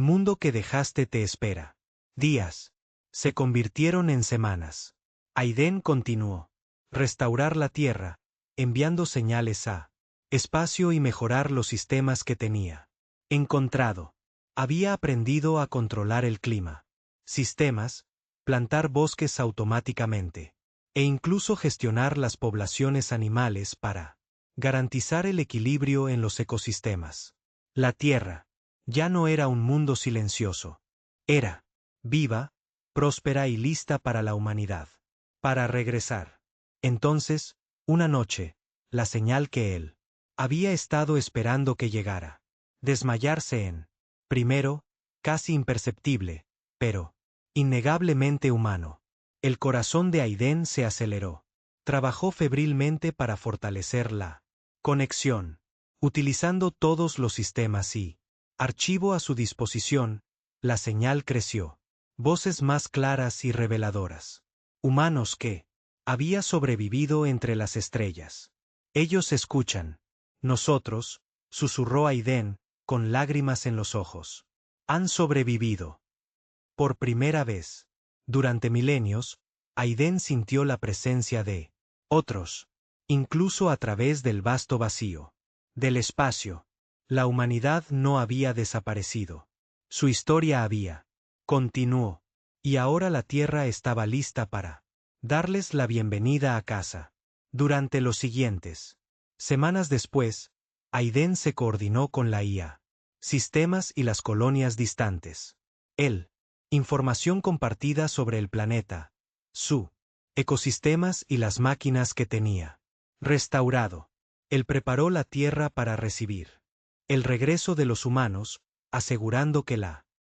mundo que dejaste te espera. Días se convirtieron en semanas. Aiden continuó. Restaurar la Tierra, enviando señales a espacio y mejorar los sistemas que tenía encontrado. Había aprendido a controlar el clima. Sistemas, plantar bosques automáticamente. E incluso gestionar las poblaciones animales para garantizar el equilibrio en los ecosistemas. La Tierra ya no era un mundo silencioso. Era viva, próspera y lista para la humanidad. Para regresar. Entonces, una noche, la señal que él había estado esperando que llegara. Desmayarse primero, casi imperceptible, pero innegablemente humano. El corazón de Aiden se aceleró. Trabajó febrilmente para fortalecer la conexión, utilizando todos los sistemas y archivo a su disposición. La señal creció. Voces más claras y reveladoras. Humanos que había sobrevivido entre las estrellas. Ellos escuchan. Nosotros, susurró Aiden, con lágrimas en los ojos. Han sobrevivido. Por primera vez. Durante milenios, Aiden sintió la presencia de otros, incluso a través del vasto vacío del espacio. La humanidad no había desaparecido. Su historia había continuó, y ahora la Tierra estaba lista para darles la bienvenida a casa. Durante los siguientes semanas después, Aiden se coordinó con la IA, sistemas y las colonias distantes. Información compartida sobre el planeta, su ecosistemas y las máquinas que tenía restaurado. Él preparó la Tierra para recibir el regreso de los humanos, asegurando que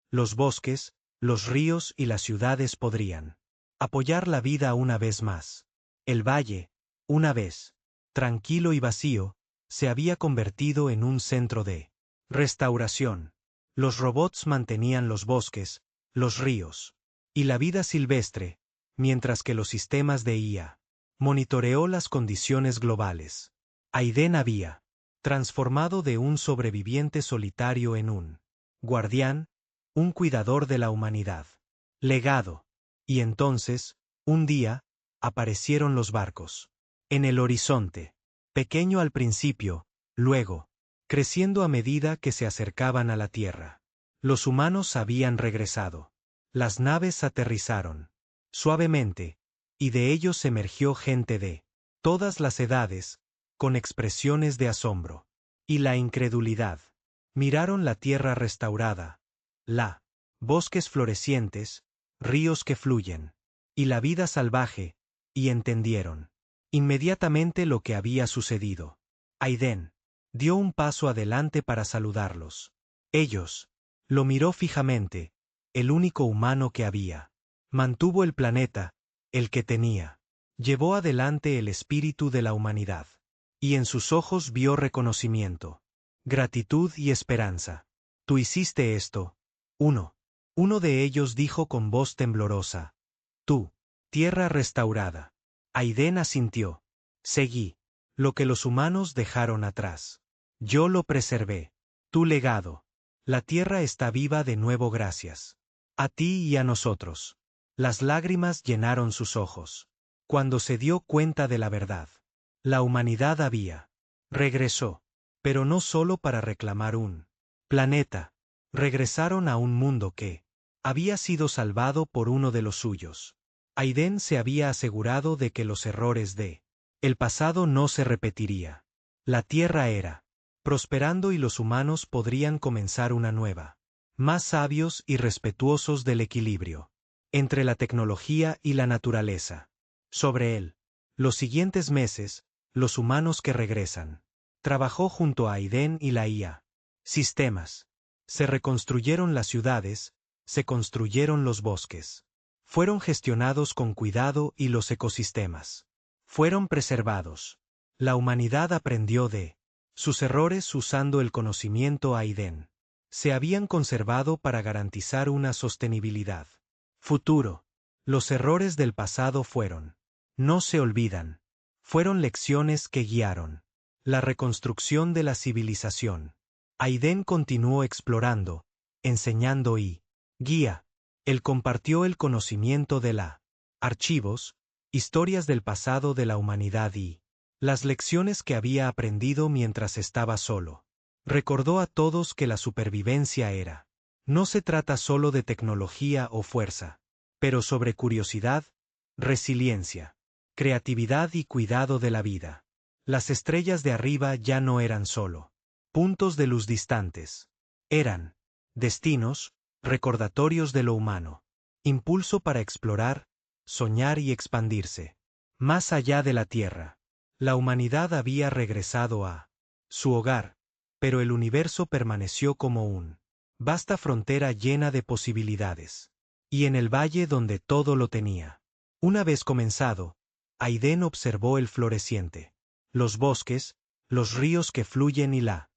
los bosques, los ríos y las ciudades podrían apoyar la vida una vez más. El valle, una vez tranquilo y vacío, se había convertido en un centro de restauración. Los robots mantenían los bosques, los ríos y la vida silvestre, mientras que los sistemas de IA monitoreó las condiciones globales. Aiden había transformado de un sobreviviente solitario en un guardián, un cuidador de la humanidad. Legado. Y entonces, un día, aparecieron los barcos. En el horizonte. Pequeño al principio, luego, creciendo a medida que se acercaban a la Tierra. Los humanos habían regresado. Las naves aterrizaron. Suavemente, y de ellos emergió gente de todas las edades, con expresiones de asombro y la incredulidad. Miraron la tierra restaurada, bosques florecientes, ríos que fluyen, y la vida salvaje, y entendieron inmediatamente lo que había sucedido. Aiden dio un paso adelante para saludarlos. Ellos lo miró fijamente, el único humano que había. Mantuvo el planeta, el que tenía. Llevó adelante el espíritu de la humanidad. Y en sus ojos vio reconocimiento, gratitud y esperanza. Tú hiciste esto. Uno de ellos dijo con voz temblorosa. Tú, tierra restaurada. Aiden asintió. Seguí. Lo que los humanos dejaron atrás. Yo lo preservé. Tu legado. La tierra está viva de nuevo gracias a ti y a nosotros. Las lágrimas llenaron sus ojos. Cuando se dio cuenta de la verdad. La humanidad había regresó, pero no solo para reclamar un planeta. Regresaron a un mundo que había sido salvado por uno de los suyos. Aiden se había asegurado de que los errores de el pasado no se repetiría. La Tierra era prosperando y los humanos podrían comenzar una nueva, más sabios y respetuosos del equilibrio entre la tecnología y la naturaleza. Sobre él, los siguientes meses, los humanos que regresan. Trabajó junto a Aiden y la IA. Sistemas. Se reconstruyeron las ciudades, se construyeron los bosques. Fueron gestionados con cuidado y los ecosistemas fueron preservados. La humanidad aprendió de sus errores usando el conocimiento Aiden. Se habían conservado para garantizar una sostenibilidad futuro. Los errores del pasado fueron. No se olvidan. Fueron lecciones que guiaron la reconstrucción de la civilización. Aiden continuó explorando, enseñando y guía. Él compartió el conocimiento de la archivos, historias del pasado de la humanidad y las lecciones que había aprendido mientras estaba solo. Recordó a todos que la supervivencia era. No se trata solo de tecnología o fuerza, pero sobre curiosidad, resiliencia, creatividad y cuidado de la vida. Las estrellas de arriba ya no eran solo puntos de luz distantes. Eran destinos, recordatorios de lo humano. Impulso para explorar, soñar y expandirse. Más allá de la Tierra. La humanidad había regresado a su hogar, pero el universo permaneció como un vasta frontera llena de posibilidades. Y en el valle donde todo lo tenía. Una vez comenzado, Aiden observó el floreciente. Los bosques, los ríos que fluyen y la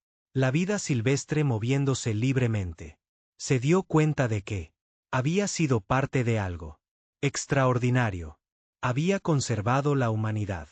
vida silvestre moviéndose libremente. Se dio cuenta de que había sido parte de algo extraordinario. Había conservado la humanidad.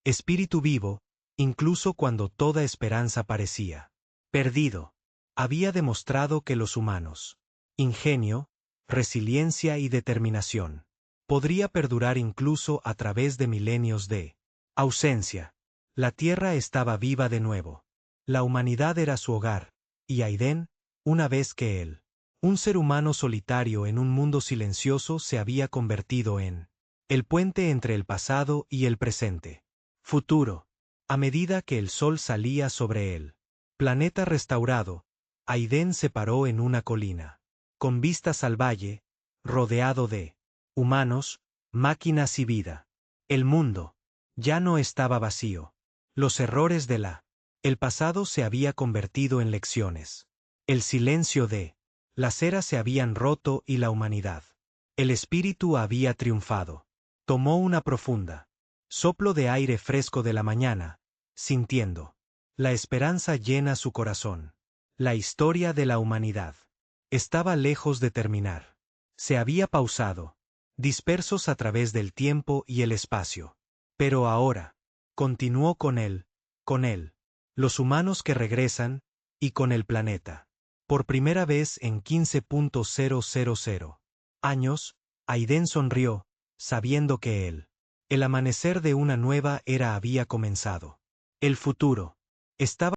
Espíritu vivo, incluso cuando toda esperanza parecía perdido. Había demostrado que los humanos, ingenio, resiliencia y determinación, podría perdurar incluso a través de milenios de ausencia. La Tierra estaba viva de nuevo. La humanidad era su hogar, y Aiden, una vez que él, un ser humano solitario en un mundo silencioso, se había convertido en el puente entre el pasado y el presente. Futuro. A medida que el sol salía sobre él. Planeta restaurado, Aiden se paró en una colina, con vistas al valle, rodeado de humanos, máquinas y vida. El mundo ya no estaba vacío. Los errores de el pasado se había convertido en lecciones. El silencio de las eras se habían roto y la humanidad. El espíritu había triunfado. Tomó una profunda soplo de aire fresco de la mañana, sintiendo la esperanza llena su corazón. La historia de la humanidad estaba lejos de terminar. Se había pausado, dispersos a través del tiempo y el espacio. Pero ahora, continuó con él, Los humanos que regresan, y con el planeta. Por primera vez en 15.000 años, Aiden sonrió, sabiendo que el amanecer de una nueva era había comenzado. El futuro estaba